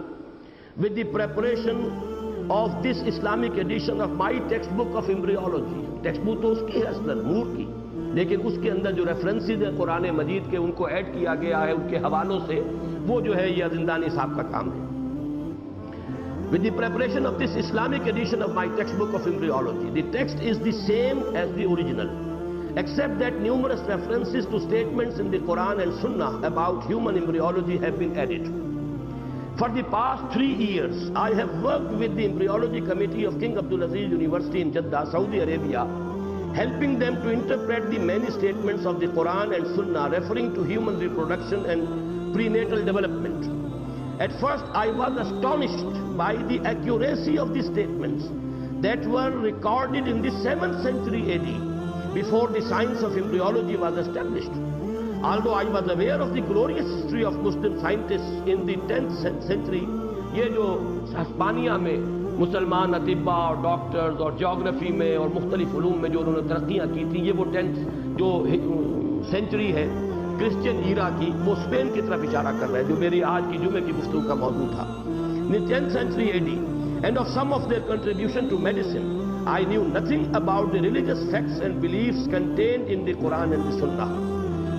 with the preparation of this Islamic edition of my textbook of embryology۔ Text book تو اس کی ہے اصلاً مور کی، لیکن اس کے اندر جو ریفرنسز ہیں قرآن مجید کے ان کو ایڈ کیا گیا ہے ان کے حوالوں سے، وہ جو ہے یہ ازندانی صاحب کا کام ہے۔ With the preparation of this Islamic edition of my textbook of embryology, the text is the same as the original, except that numerous references to statements in the Quran and Sunnah about human embryology have been added. For the past 3 years, I have worked with the Embryology Committee of King Abdulaziz University in Jeddah, Saudi Arabia, helping them to interpret the many statements of the Quran and Sunnah referring to human reproduction and prenatal development. At first, I was astonished by the accuracy of the statements that were recorded in the 7th century AD, before the science of embryology was established. Although I was aware of the glorious history of Muslim scientists in the 10th century, یہ جو ہسپانیہ میں مسلمان اطباء اور ڈاکٹرز اور جیوگرافی میں اور مختلف علوم میں جو انہوں نے ترقیاں کی تھیں، یہ وہ 10th جو سینچری ہے کرسچین ایرا کی، وہ اسپین کی طرف اشارہ کر رہے ہیں، جو میری آج کی جمعے کی گفتگو کا موضوع تھا۔ in the 10th century AD, and of some of their contribution to medicine, I knew nothing about the religious facts and beliefs contained in the Quran and the Sunnah.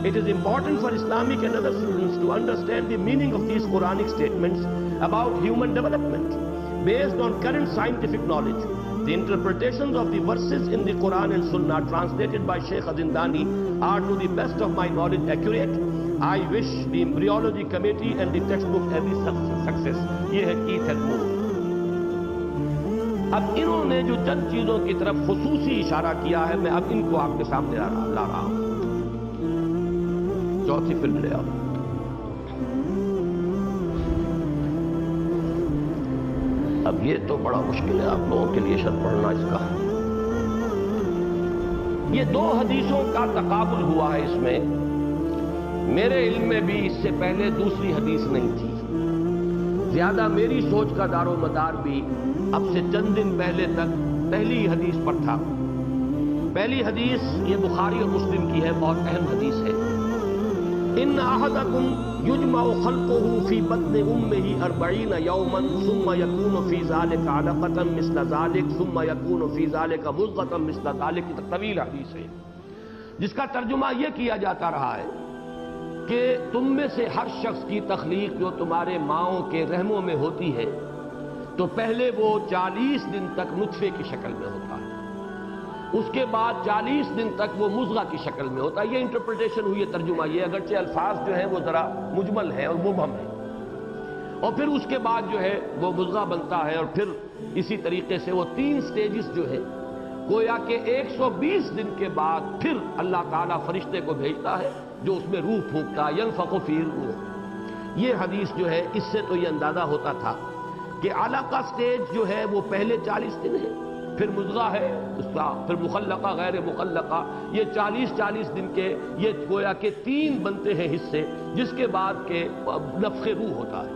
It is important for Islamic and other students to understand the meaning of these Quranic statements about human development. Based on current scientific knowledge, the interpretations of the verses in the Quran and Sunnah translated by Sheikh Zindani are to the best of my knowledge accurate. I wish the embryology committee and the textbook every success. یہ ہے کیتھ ایڈمور. اب انہوں نے جو چند چیزوں کی طرف خصوصی اشارہ کیا ہے، میں اب ان کو آپ کے سامنے لا رہا ہوں. چوتھی فلم لے آؤ. اب یہ تو بڑا مشکل ہے آپ لوگوں کے لیے شرح پڑھنا اس کا. یہ دو حدیثوں کا تقابل ہوا ہے اس میں. میرے علم میں بھی اس سے پہلے دوسری حدیث نہیں تھی. زیادہ میری سوچ کا دار و مدار بھی اب سے چند دن پہلے تک پہلی حدیث پر تھا. پہلی حدیث یہ بخاری اور مسلم کی ہے، بہت اہم حدیث ہے. ان احدکم یجمع خلقه فی بطن امہ 40 یوما ثم یکون فی ذلک علقۃ مثل ذلک ثم یکون فی ذلک مضغۃ مثل ذلک. طویل حدیث ہے جس کا ترجمہ یہ کیا جاتا رہا ہے کہ تم میں سے ہر شخص کی تخلیق جو تمہارے ماؤں کے رحموں میں ہوتی ہے تو پہلے وہ 40 دن تک نطفے کی شکل میں ہوتا ہے، اس کے بعد 40 دن تک وہ مضغہ کی شکل میں ہوتا ہے. یہ انٹرپریٹیشن ہوئی ہے، ترجمہ یہ، اگرچہ الفاظ جو ہیں وہ ذرا مجمل ہیں اور مبہم ہیں. اور پھر اس کے بعد جو ہے وہ مضغہ بنتا ہے، اور پھر اسی طریقے سے وہ 3 سٹیجز جو ہے، گویا کہ 120 دن کے بعد پھر اللہ تعالیٰ فرشتے کو بھیجتا ہے جو اس میں روح پھونکتا ہے. ینفخ فی الروح. یہ حدیث جو ہے اس سے تو یہ اندازہ ہوتا تھا کہ علقہ سٹیج جو ہے وہ پہلے 40 دن ہے، پھر مضغہ ہے اس کا، پھر مخلقہ غیر مخلقہ. یہ 40 دن کے یہ گویا کہ 3 بنتے ہیں حصے، جس کے بعد کے نفخ روح ہوتا ہے.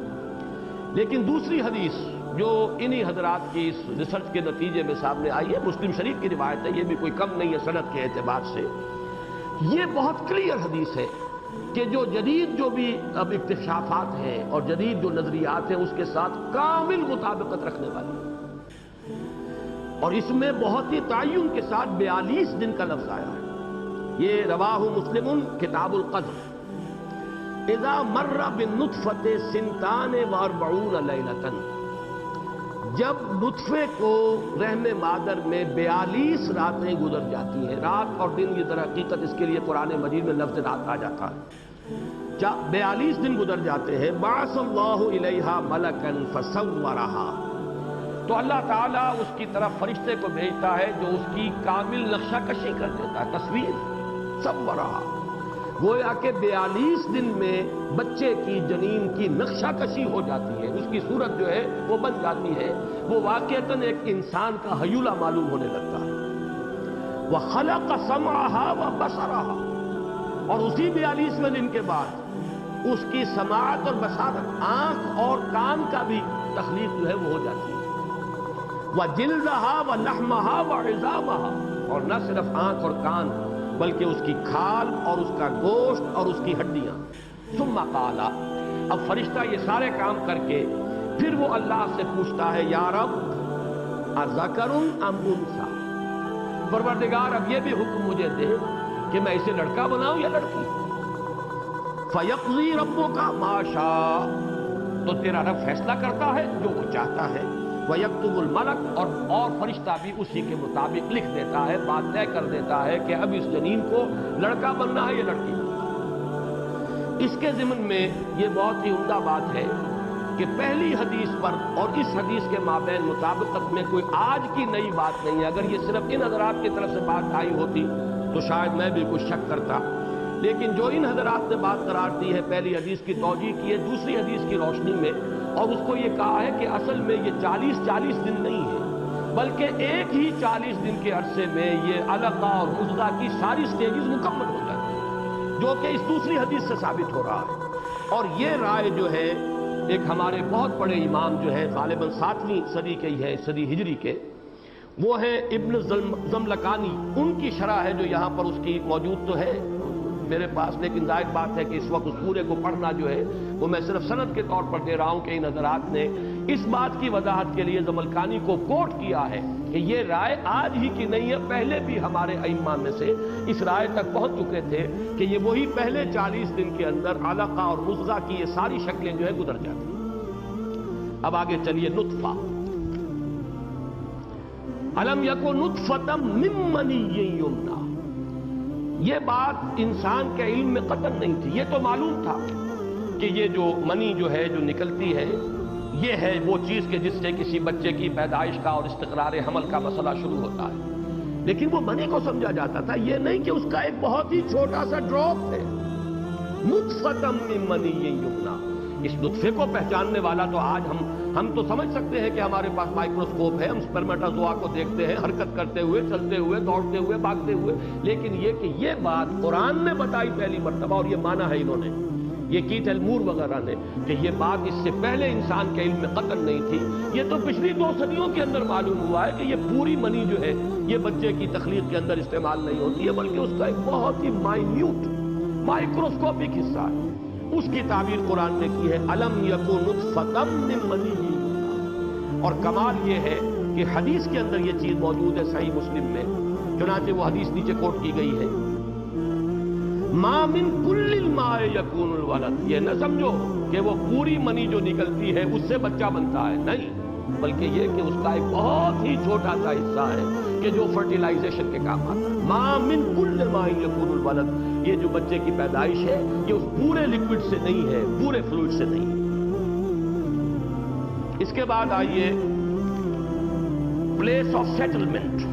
لیکن دوسری حدیث جو انہی حضرات کی اس ریسرچ کے نتیجے میں سامنے آئی ہے، مسلم شریف کی روایت ہے، یہ بھی کوئی کم نہیں ہے سند کے اعتبار سے. یہ بہت کلیئر حدیث ہے کہ جو جدید جو بھی اب اکتشافات ہیں اور جدید جو نظریات ہیں اس کے ساتھ کامل مطابقت رکھنے والی ہے. اور اس میں بہت ہی تعین کے ساتھ 42 دن کا لفظ آیا ہے. یہ رواہ مسلم کتاب القدر. اذا مر بالنطفة 42 لیلۃ. جب نطفے کو رحم مادر میں 42 راتیں گزر جاتی ہیں، رات اور دن یہ در حقیقت اس کے لیے قرآن مجید میں لفظ رات آ جاتا ہے. 42 دن گزر جاتے ہیں. بعث اللہ الیہا ملکا فصورہا. تو اللہ تعالیٰ اس کی طرف فرشتے کو بھیجتا ہے جو اس کی کامل نقشہ کشی کر دیتا ہے. تصویر صورہا، گویا کہ 42 دن میں بچے کی جنین کی نقشہ کشی ہو جاتی ہے، اس کی صورت جو ہے وہ بن جاتی ہے، وہ واقعتاً ایک انسان کا حیولہ معلوم ہونے لگتا ہے. وَخَلَقَ سَمْعَهَا وَبَصَرَهَا. اور اسی 42 دن کے بعد اس کی سماعت اور بصارت، آنکھ اور کان کا بھی تخلیق جو ہے وہ ہو جاتی ہے. وَجِلْدَهَا وَلَحْمَهَا وَعِظَامَهَا. اور نہ صرف آنکھ اور کان بلکہ اس کی کھال اور اس کا گوشت اور اس کی ہڈیاں. ثم قال. اب فرشتہ یہ سارے کام کر کے پھر وہ اللہ سے پوچھتا ہے، یا رب اذکر ام انثی. پروردگار اب یہ بھی حکم مجھے دے کہ میں اسے لڑکا بناؤں یا لڑکی. فیقضی ربک ما شاء. تو تیرا رب فیصلہ کرتا ہے جو وہ چاہتا ہے. وَيَكْتُبُ الْمَلَكُ. اور فرشتہ بھی اسی کے مطابق لکھ دیتا ہے، بات طے کر دیتا ہے کہ اب اس جنین کو لڑکا بننا ہے یا لڑکی. اس کے ضمن میں یہ بہت ہی عمدہ بات ہے کہ پہلی حدیث پر اور اس حدیث کے مابین مطابقت میں کوئی آج کی نئی بات نہیں ہے. اگر یہ صرف ان حضرات کی طرف سے بات آئی ہوتی تو شاید میں بھی کچھ شک کرتا، لیکن جو ان حضرات نے بات قرار دی ہے، پہلی حدیث کی توجیہ کی ہے دوسری حدیث کی روشنی میں، اور اس کو یہ کہا ہے کہ اصل میں یہ 40 دن نہیں ہے بلکہ ایک ہی 40 دن کے عرصے میں یہ علقہ اور مضغہ کی ساری سٹیجز مکمل ہو جاتی ہیں، جو کہ اس دوسری حدیث سے ثابت ہو رہا ہے. اور یہ رائے جو ہے ایک ہمارے بہت بڑے امام جو ہے غالباً 7ویں صدی کے ہی ہے، صدی ہجری کے، وہ ہیں ابن زملکانی. ان کی شرح ہے جو یہاں پر اس کی موجود تو ہے میرے پاس، لیکن ظاہر بات ہے کہ اس وقت اس پورے کو پڑھنا جو ہے وہ میں صرف سند کے طور پر دے رہا ہوں کہ ان حضرات نے اس بات کی وضاحت کے لیے زملکانی کو کوٹ کیا ہے کہ یہ رائے آج ہی کی نہیں ہے، پہلے بھی ہمارے ائمہ میں سے اس رائے تک پہنچ چکے تھے کہ یہ وہی پہلے 40 دن کے اندر علقہ اور مضغہ کی یہ ساری شکلیں جو ہے گزر جاتی ہیں۔ اب آگے چلیے، نطفہ، الم یکن نطفۃ من منی یمنی، یہ بات انسان کے علم میں قطعاً نہیں تھی، یہ تو معلوم تھا کہ یہ جو منی جو ہے جو نکلتی ہے یہ ہے وہ چیز کہ جس سے کسی بچے کی پیدائش کا اور استقرار حمل کا مسئلہ شروع ہوتا ہے، لیکن وہ منی کو سمجھا جاتا تھا، یہ نہیں کہ اس کا ایک بہت ہی چھوٹا سا ڈراپ ہے۔ نطفۃ من منی یمنی، اس نطفے کو پہچاننے والا تو آج ہم تو سمجھ سکتے ہیں کہ ہمارے پاس مائکروسکوپ ہے، ہم سپرمیٹازوا کو دیکھتے ہیں حرکت کرتے ہوئے، چلتے ہوئے، دوڑتے ہوئے، بھاگتے ہوئے، لیکن یہ کہ یہ بات قرآن نے بتائی پہلی مرتبہ، اور یہ مانا ہے انہوں نے، یہ کیٹ ایلمور وغیرہ نے، کہ یہ بات اس سے پہلے انسان کے علم میں قطعاً نہیں تھی، یہ تو پچھلی 2 صدیوں کے اندر معلوم ہوا ہے کہ یہ پوری منی جو ہے یہ بچے کی تخلیق کے اندر استعمال نہیں ہوتی ہے، بلکہ اس کا ایک بہت ہی مائنیوٹ مائکروسکوپک حصہ ہے، اس کی تعبیر قرآن نے کی ہے الم یکن نطفۃ من منی یمنی۔ اور کمال یہ ہے کہ حدیث کے اندر یہ چیز موجود ہے صحیح مسلم میں، چنانچہ وہ حدیث نیچے کوٹ کی گئی ہے، ما من کل الماء یکون الولد، یہ نہ سمجھو کہ وہ پوری منی جو نکلتی ہے اس سے بچہ بنتا ہے، نہیں، بلکہ یہ کہ اس کا ایک بہت ہی چھوٹا سا حصہ ہے کہ جو فرٹیلائزیشن کے کام آتا ہے۔ ما من کل الماء یکون الولد، یہ جو بچے کی پیدائش ہے یہ اس پورے لیکوڈ سے نہیں ہے، پورے فلوئڈ سے نہیں ہے۔ اس کے بعد آئیے پلیس آف سیٹلمنٹ۔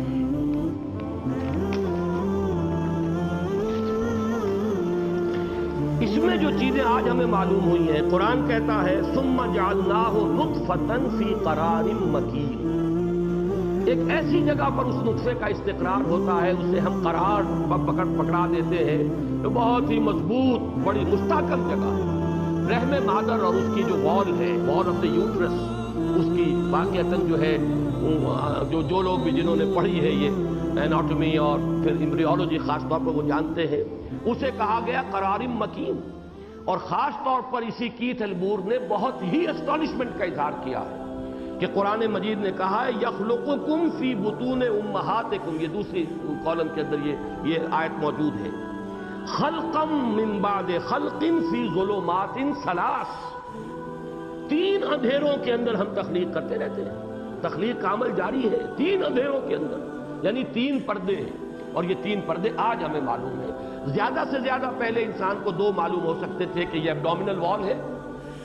اس میں جو چیزیں آج ہمیں معلوم ہوئی ہیں، قرآن کہتا ہے ثم جعلناہ نطفۃ فی قرار مکین، ایک ایسی جگہ پر اس نطفے کا استقرار ہوتا ہے، اسے ہم قرار پکڑا دیتے ہیں، تو بہت ہی مضبوط بڑی مستحکم جگہ ہے۔ رحم مادر اور اس کی جو وال ہے، وال آف دا یوٹرس، اس کی واقعتاً جو ہے جو لوگ بھی جنہوں نے پڑھی ہے یہ ایناٹومی اور پھر ایمبریولوجی خاص طور پر وہ جانتے ہیں، اسے کہا گیا قرار مکین، اور خاص طور پر اسی کیت ایلمور نے بہت ہی اسٹانشمنٹ کا اظہار کیا ہے کہ قرآن مجید نے کہا ہے یخلقکم فی بطون امہاتکم، یہ دوسری کالم کے اندر یہ آیت موجود ہے، خلقا من بعد خلق فی ظلمات ثلاث، 3 اندھیروں کے اندر ہم تخلیق کرتے رہتے ہیں، تخلیق کا عمل جاری ہے 3 اندھیروں کے اندر، یعنی 3 پردے ہیں، اور یہ 3 پردے آج ہمیں معلوم ہے۔ زیادہ سے زیادہ پہلے انسان کو 2 معلوم ہو سکتے تھے کہ یہ ایبڈومینل وال ہے،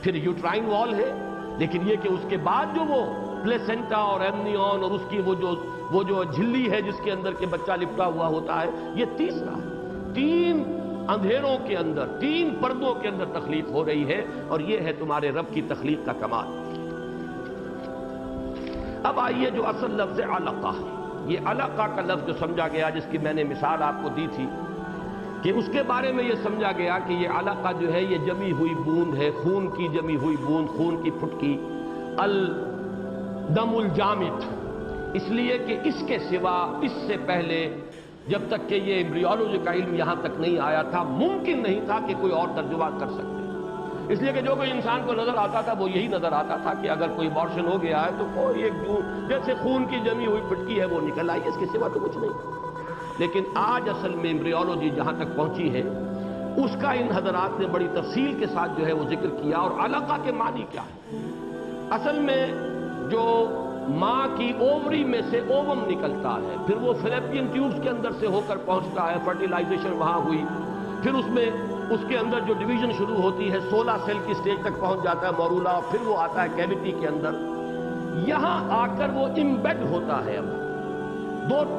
پھر یوٹرائن وال ہے، لیکن یہ کہ اس کے بعد جو وہ پلیسنٹا اور ایمنیون اور اس کی وہ جو جھلی ہے جس کے اندر کے بچہ لپٹا ہوا ہوتا ہے، یہ تیسرا ہے۔ 3 اندھیروں کے اندر، 3 پردوں کے اندر تخلیق ہو رہی ہے، اور یہ ہے تمہارے رب کی تخلیق کا کمال۔ اب آئیے جو اصل لفظ علقہ، یہ علقہ کا لفظ جو سمجھا گیا، جس کی میں نے مثال آپ کو دی تھی کہ اس کے بارے میں یہ سمجھا گیا کہ یہ علقہ جو ہے یہ جمی ہوئی بوند ہے، خون کی جمی ہوئی بوند، خون کی پھٹکی، الدم الجامد، اس لیے کہ اس کے سوا اس سے پہلے جب تک کہ یہ ایمبریولوجی کا علم یہاں تک نہیں آیا تھا، ممکن نہیں تھا کہ کوئی اور ترجمہ کر سکتے، اس لیے کہ جو کوئی انسان کو نظر آتا تھا وہ یہی نظر آتا تھا کہ اگر کوئی ابارشن ہو گیا ہے تو کوئی ایک جیسے خون کی جمی ہوئی پھٹکی ہے وہ نکل آئی، اس کے سوا تو کچھ نہیں۔ لیکن آج اصل میں ایمبریولوجی جہاں تک پہنچی ہے اس کا ان حضرات نے بڑی تفصیل کے ساتھ جو ہے وہ ذکر کیا، اور علقہ کے معنی کیا ہے۔ اصل میں جو ماں کی اووری میں سے اووم نکلتا ہے، پھر وہ فلیپین ٹیوبز کے اندر سے ہو کر پہنچتا ہے، فرٹیلائزیشن وہاں ہوئی، پھر اس کے اندر جو ڈویژن شروع ہوتی ہے 16 سیل کی سٹیج تک پہنچ جاتا ہے مورولا، اور پھر وہ آتا ہے کیویٹی کے اندر، یہاں آ کر وہ امبیڈ ہوتا ہے۔ اب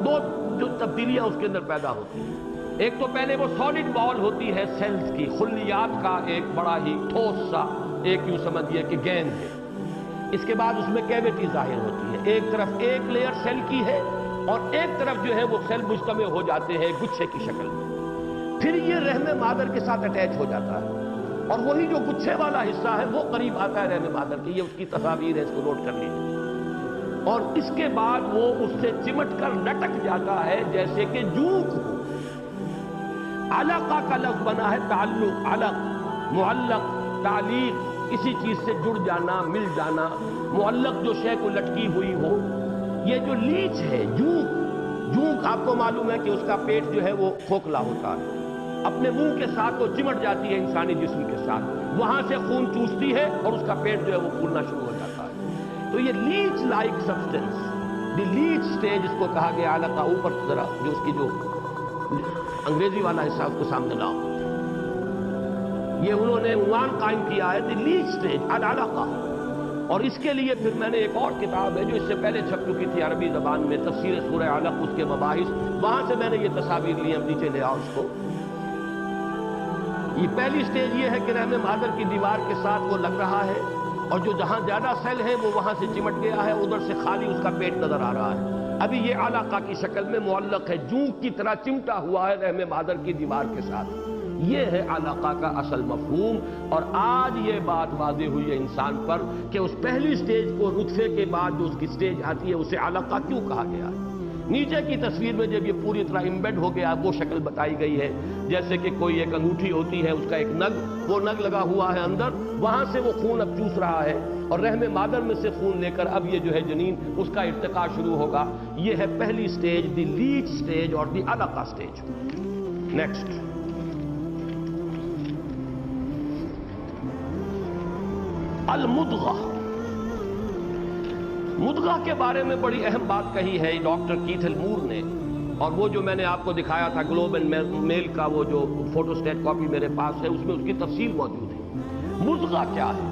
دو جو تبدیلیاں اس کے اندر پیدا ہوتی ہیں، ایک تو پہلے وہ سالڈ بال ہوتی ہے سیلز کی، خلیات کا ایک بڑا ہی ٹھوس سا ایک یوں سمجھیے کہ گیند ہے، اس کے بعد اس میں کیویٹی ظاہر ہوتی ہے، ایک طرف ایک لیئر سیل کی ہے اور ایک طرف جو ہے وہ سیل مجتمع ہو جاتے ہیں گچھے کی شکل میں، پھر یہ رحم مادر کے ساتھ اٹیچ ہو جاتا ہے، اور وہی جو گچھے والا حصہ ہے وہ قریب آتا ہے رحم مادر کی، یہ اس کی تصاویر ہے، اس کو نوٹ کر لیجیے، اور اس کے بعد وہ اس سے چمٹ کر لٹک جاتا ہے جیسے کہ جوک ہو۔ علقہ کا لفظ بنا ہے تعلق، علق، معلق، تعلیق، کسی چیز سے جڑ جانا، مل جانا، معلق جو شے کو لٹکی ہوئی ہو. یہ جو لیچ ہے، جونک آپ کو معلوم ہے کہ اس کا پیٹ جو ہے وہ کھوکھلا ہوتا ہے، اپنے منہ کے ساتھ وہ چمٹ جاتی ہے انسانی جسم کے ساتھ، وہاں سے خون چوستی ہے اور اس کا پیٹ جو ہے وہ پھولنا شروع ہو جاتا ہے. تو یہ لیچ لائک سبسٹنس، دی لیچ سٹیج اس کو کہا گیا. علقہ اوپر ذرا جو اس کی جو انگریزی والا حصہ اس کو سامنے لاؤ. یہ انہوں نے عنوان قائم کیا ہے دی لیچ سٹیج العلقہ. اور اس کے لیے پھر میں نے ایک اور کتاب ہے جو اس سے پہلے چھپ چکی تھی عربی زبان میں، تفسیر سورہ علق، اس کے مباحث، وہاں سے میں نے یہ تصاویر لی ہیں. نیچے لے آؤ اس کو. یہ پہلی سٹیج یہ ہے کہ رحم مادر کی دیوار کے ساتھ وہ لگ رہا ہے، اور جو جہاں زیادہ سیل ہے وہ وہاں سے چمٹ گیا ہے، ادھر سے خالی اس کا پیٹ نظر آ رہا ہے. ابھی یہ علقہ کی شکل میں معلق ہے، جونک کی طرح چمٹا ہوا ہے رحم مادر کی دیوار کے ساتھ. یہ ہے علقہ کا اصل مفہوم. اور آج یہ بات واضح ہوئی ہے انسان پر کہ اس پہلی سٹیج کو نطفے کے بعد جو اس کی سٹیج آتی ہے اسے علقہ کیوں کہا گیا ہے. نیچے کی تصویر میں جب یہ پوری طرح امبیڈ ہو گیا وہ شکل بتائی گئی ہے، جیسے کہ کوئی ایک انگوٹھی ہوتی ہے، اس کا ایک نگ، وہ نگ لگا ہوا ہے اندر، وہاں سے وہ خون اب چوس رہا ہے، اور رحم مادر میں سے خون لے کر اب یہ جو ہے جنین اس کا ارتقاء شروع ہوگا. یہ ہے پہلی سٹیج، دی لیچ سٹیج اور دی علقہ سٹیج. نیکسٹ، المدغہ. مدغہ کے بارے میں بڑی اہم بات کہی ہے ڈاکٹر کیتھل مور نے، اور وہ جو میں نے آپ کو دکھایا تھا گلوب اینڈ میل کا وہ جو فوٹو سٹیٹ کاپی میرے پاس ہے، اس میں اس کی تفصیل موجود ہے. مدغہ کیا ہے؟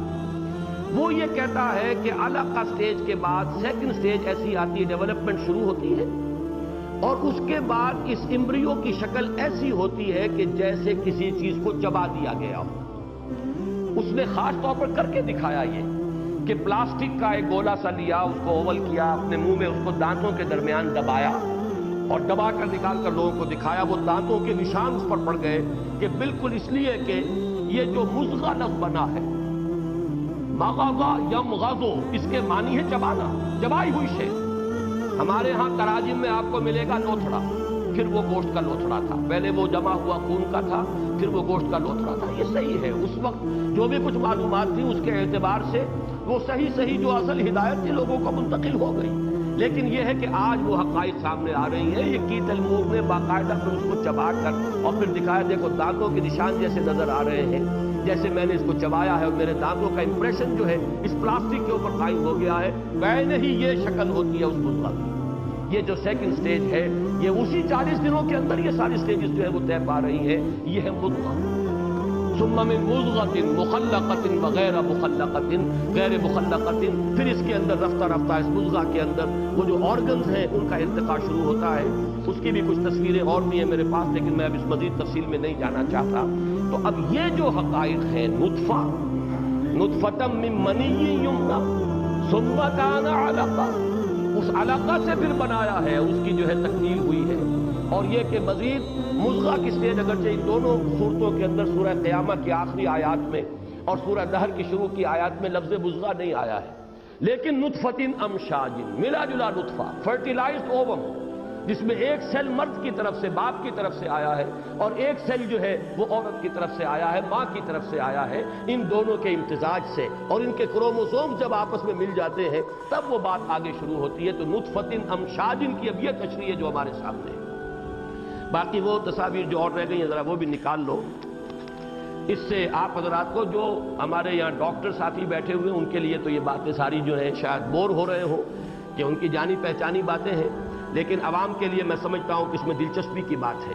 وہ یہ کہتا ہے کہ علقہ سٹیج کے بعد سیکنڈ سٹیج ایسی آتی ہے، ڈیولپمنٹ شروع ہوتی ہے، اور اس کے بعد اس امبریو کی شکل ایسی ہوتی ہے کہ جیسے کسی چیز کو چبا دیا گیا ہو. اس نے خاص طور پر کر کے دکھایا یہ کہ پلاسٹک کا ایک گولا سا لیا، اس کو اوول کیا، اپنے منہ میں اس کو دانتوں کے درمیان دبایا، اور دبا کر نکال کر لوگوں کو دکھایا. وہ دانتوں کے نشان اس پر پڑ گئے کہ بالکل اس لیے کہ یہ جو مضغہ لفظ بنا ہے، مغض یمغض، اس کے معنی ہے چبانا، چبائی ہوئی شے. ہمارے ہاں تراجم میں آپ کو ملے گا لوتھڑا، پھر وہ گوشت کا لوتھڑا تھا، پہلے وہ جمع ہوا خون کا تھا، پھر وہ گوشت کا لوتھڑا تھا. یہ صحیح ہے، اس وقت جو بھی کچھ معلومات تھی اس کے اعتبار سے وہ صحیح جو اصل ہدایت تھی لوگوں کو منتقل ہو گئی. لیکن یہ ہے کہ آج وہ حقائق سامنے آ رہی ہیں. یہ کیتھل مور نے باقاعدہ پھر اس کو چبا کر اور پھر دکھایا، دیکھو دانتوں کے نشان جیسے نظر آ رہے ہیں، جیسے میں نے اس کو چبایا ہے اور میرے دانتوں کا امپریشن جو ہے اس پلاسٹک کے اوپر قائم ہو گیا ہے. ویسے ہی یہ شکل ہوتی ہے اس مضغہ کی. یہ جو سیکنڈ سٹیج ہے، یہ اسی 40 دنوں کے اندر یہ ساری سٹیجز جو ہے وہ طے پا رہی ہیں. یہ ہے مضغہ. ثم من مضغۃ مخلقۃ وغیر مخلقۃ، غیر مخلقۃ. پھر اس کے اندر رفتہ رفتہ اس مضغہ کے اندر وہ جو آرگنز ہیں ان کا ارتقاء شروع ہوتا ہے. اس کی بھی کچھ تصویریں اور بھی ہیں میرے پاس، لیکن میں اب اس مزید تفصیل میں نہیں جانا چاہتا. تو اب یہ جو حقائق ہیں، نطفۃ من منی یمنی ثم کان علقہ، اس علقہ سے پھر بنایا ہے، اس کی جو ہے تکمیل ہوئی ہے. اور یہ کہ مزید مضغہ کی سٹیج اگرچہ ان دونوں صورتوں کے اندر سورہ قیامہ کی آخری آیات میں اور سورہ دہر کی شروع کی آیات میں لفظ مضغہ نہیں آیا ہے، لیکن نطفۃ امشاج، ملا جلا نطفہ، فرٹیلائزڈ اووم، جس میں ایک سیل مرد کی طرف سے، باپ کی طرف سے آیا ہے، اور ایک سیل جو ہے وہ عورت کی طرف سے آیا ہے، ماں کی طرف سے آیا ہے. ان دونوں کے امتزاج سے اور ان کے کروموسوم جب آپس میں مل جاتے ہیں تب وہ بات آگے شروع ہوتی ہے. تو نطفۃ امشاج کی اب یہ تشریح ہے جو ہمارے سامنے ہے. باقی وہ تصاویر جو اور رہ گئی ہیں ذرا وہ بھی نکال لو. اس سے آپ حضرات کو، جو ہمارے یہاں ڈاکٹر ساتھی بیٹھے ہوئے ہیں ان کے لیے تو یہ باتیں ساری جو ہیں شاید بور ہو رہے ہوں کہ ان کی جانی پہچانی باتیں ہیں، لیکن عوام کے لیے میں سمجھتا ہوں کہ اس میں دلچسپی کی بات ہے.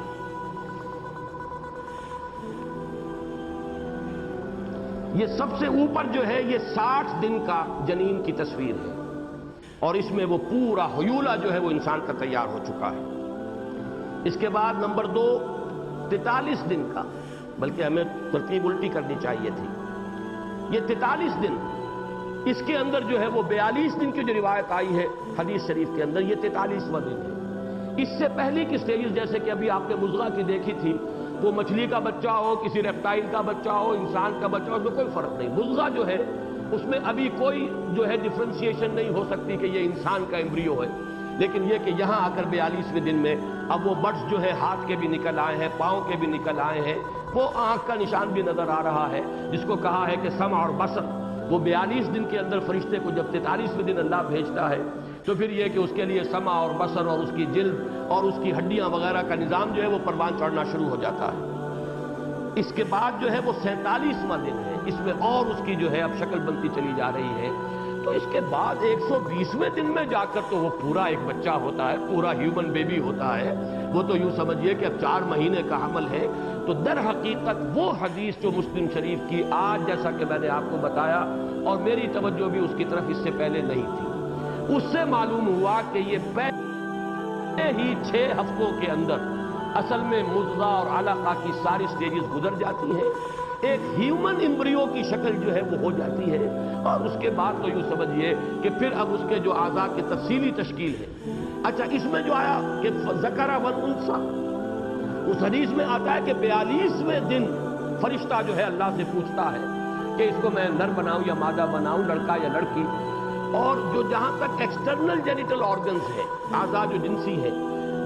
یہ سب سے اوپر جو ہے یہ 60 دن کا جنین کی تصویر ہے، اور اس میں وہ پورا حیولہ جو ہے وہ انسان کا تیار ہو چکا ہے. اس کے بعد نمبر 2 43 دن کا، بلکہ ہمیں ترتیب الٹی کرنی چاہیے تھی. یہ 43 دن، اس کے اندر جو ہے وہ 42 دن کی جو روایت آئی ہے حدیث شریف کے اندر، یہ 43واں دن ہے. اس سے پہلے کی سٹیجز جیسے کہ ابھی آپ نے مضغہ کی دیکھی تھی، وہ مچھلی کا بچہ ہو، کسی ریپٹائل کا بچہ ہو، انسان کا بچہ ہو، اس میں کوئی فرق نہیں. مضغہ جو ہے اس میں ابھی کوئی جو ہے ڈفرینشیشن نہیں ہو سکتی کہ یہ انسان کا ایمبریو ہے. لیکن یہ کہ یہاں آ کر 42ویں دن میں اب وہ بٹس جو ہے ہاتھ کے بھی نکل آئے ہیں، پاؤں کے بھی نکل آئے ہیں، وہ آنکھ کا نشان بھی نظر آ رہا ہے، جس کو کہا ہے کہ سمع اور بصر. وہ 42 دن کے اندر فرشتے کو جب 43ویں دن اللہ بھیجتا ہے تو پھر یہ کہ اس کے لیے سمع اور بصر اور اس کی جلد اور اس کی ہڈیاں وغیرہ کا نظام جو ہے وہ پروان چڑھنا شروع ہو جاتا ہے۔ اس کے بعد جو ہے وہ 47واں دن ہے، اس میں اور اس کی جو ہے اب شکل بنتی چلی جا رہی ہے۔ تو اس کے بعد 120ویں دن میں جا کر تو وہ پورا ایک بچہ ہوتا ہے، پورا ہیومن بیبی ہوتا ہے۔ وہ تو یوں سمجھیے کہ اب 4 مہینے کا حمل ہے۔ تو در حقیقت وہ حدیث جو مسلم شریف کی آج جیسا کہ میں نے آپ کو بتایا اور میری توجہ بھی اس کی طرف اس سے پہلے نہیں تھی، اس سے معلوم ہوا کہ یہ پہلے ہی 6 ہفتوں کے اندر اصل میں مضغہ اور علقہ کی ساری سٹیجز گزر جاتی ہیں، ایک ہیومن امبریو کی شکل جو ہے وہ ہو جاتی ہے، اور اس کے بعد تو یوں سمجھیے کہ پھر اب اس کے جو اعضاء کی تفصیلی تشکیل ہے۔ اچھا، اس میں جو آیا کہ ذکر والانثیٰ، اس حدیث میں آتا ہے کہ 42ویں دن فرشتہ جو ہے اللہ سے پوچھتا ہے کہ اس کو میں نر بناؤں یا مادہ بناؤں، لڑکا یا لڑکی، اور جو جہاں تک ایکسٹرنل جینیٹل آرگنز ہیں، اعضاء جو جنسی ہیں،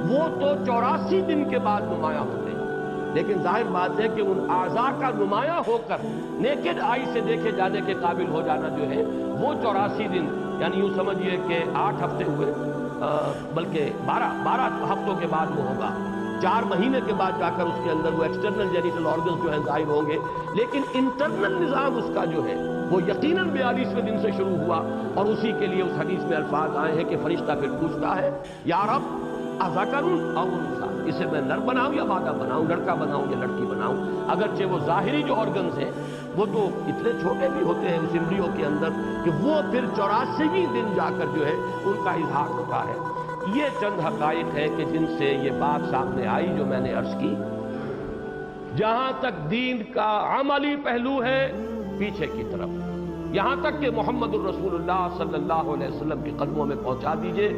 وہ تو 84 دن کے بعد نمایاں ہوتے ہیں، لیکن ظاہر بات ہے کہ ان اعضاء کا نمایاں ہو کر نیکڈ آئی سے دیکھے جانے کے قابل ہو جانا جو ہے وہ 84 دن، یعنی یوں سمجھیے کہ 8 ہفتے ہوئے، بلکہ 12 ہفتوں کے بعد وہ ہوگا، 4 مہینے کے بعد جا کر اس کے اندر وہ ایکسٹرنل جینیٹل آرگنز جو ہیں ظاہر ہوں گے، لیکن انٹرنل نظام اس کا جو ہے وہ یقیناً 42ویں دن سے شروع ہوا، اور اسی کے لیے اس حدیث میں الفاظ آئے ہیں کہ فرشتہ پھر پوچھتا ہے یا رب اذکر او انثیٰ، اسے میں نر بناؤں یا مادہ بناؤں، لڑکا بناؤں یا لڑکی بناؤں۔ اگرچہ وہ ظاہری جو آرگنز ہیں وہ تو اتنے چھوٹے بھی ہوتے ہیں اس امبریو کے اندر کہ وہ پھر 84ویں دن جا کر جو ہے ان کا اظہار ہوتا ہے۔ یہ چند حقائق ہیں کہ جن سے یہ بات سامنے آئی جو میں نے عرض کی۔ جہاں تک دین کا عملی پہلو ہے پیچھے کی طرف، یہاں تک کہ محمد الرسول اللہ صلی اللہ علیہ وسلم کے قدموں میں پہنچا دیجئے۔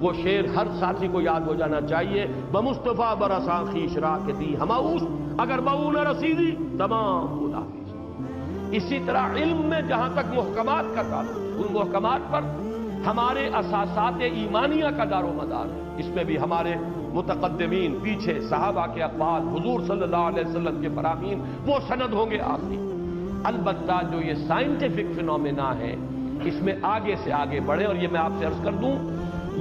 وہ شعر ہر ساتھی کو یاد ہو جانا چاہیے، بمصطفیٰ برساں خویش را کے دی ہماؤش، اگر بہو نہ رسیدی تمام خداحافظ۔ اسی طرح علم میں جہاں تک محکمات کا تعلق، ان محکمات پر ہمارے اساسات ایمانیہ کا دار و مدار ہے۔ اس میں بھی ہمارے متقدمین، پیچھے صحابہ کے اقوال، حضور صلی اللہ علیہ وسلم کے براہین، وہ سند ہوں گے آخری۔ البتہ جو یہ سائنٹیفک فینومینا ہے، اس میں آگے سے آگے بڑھے، اور یہ میں آپ سے عرض کر دوں،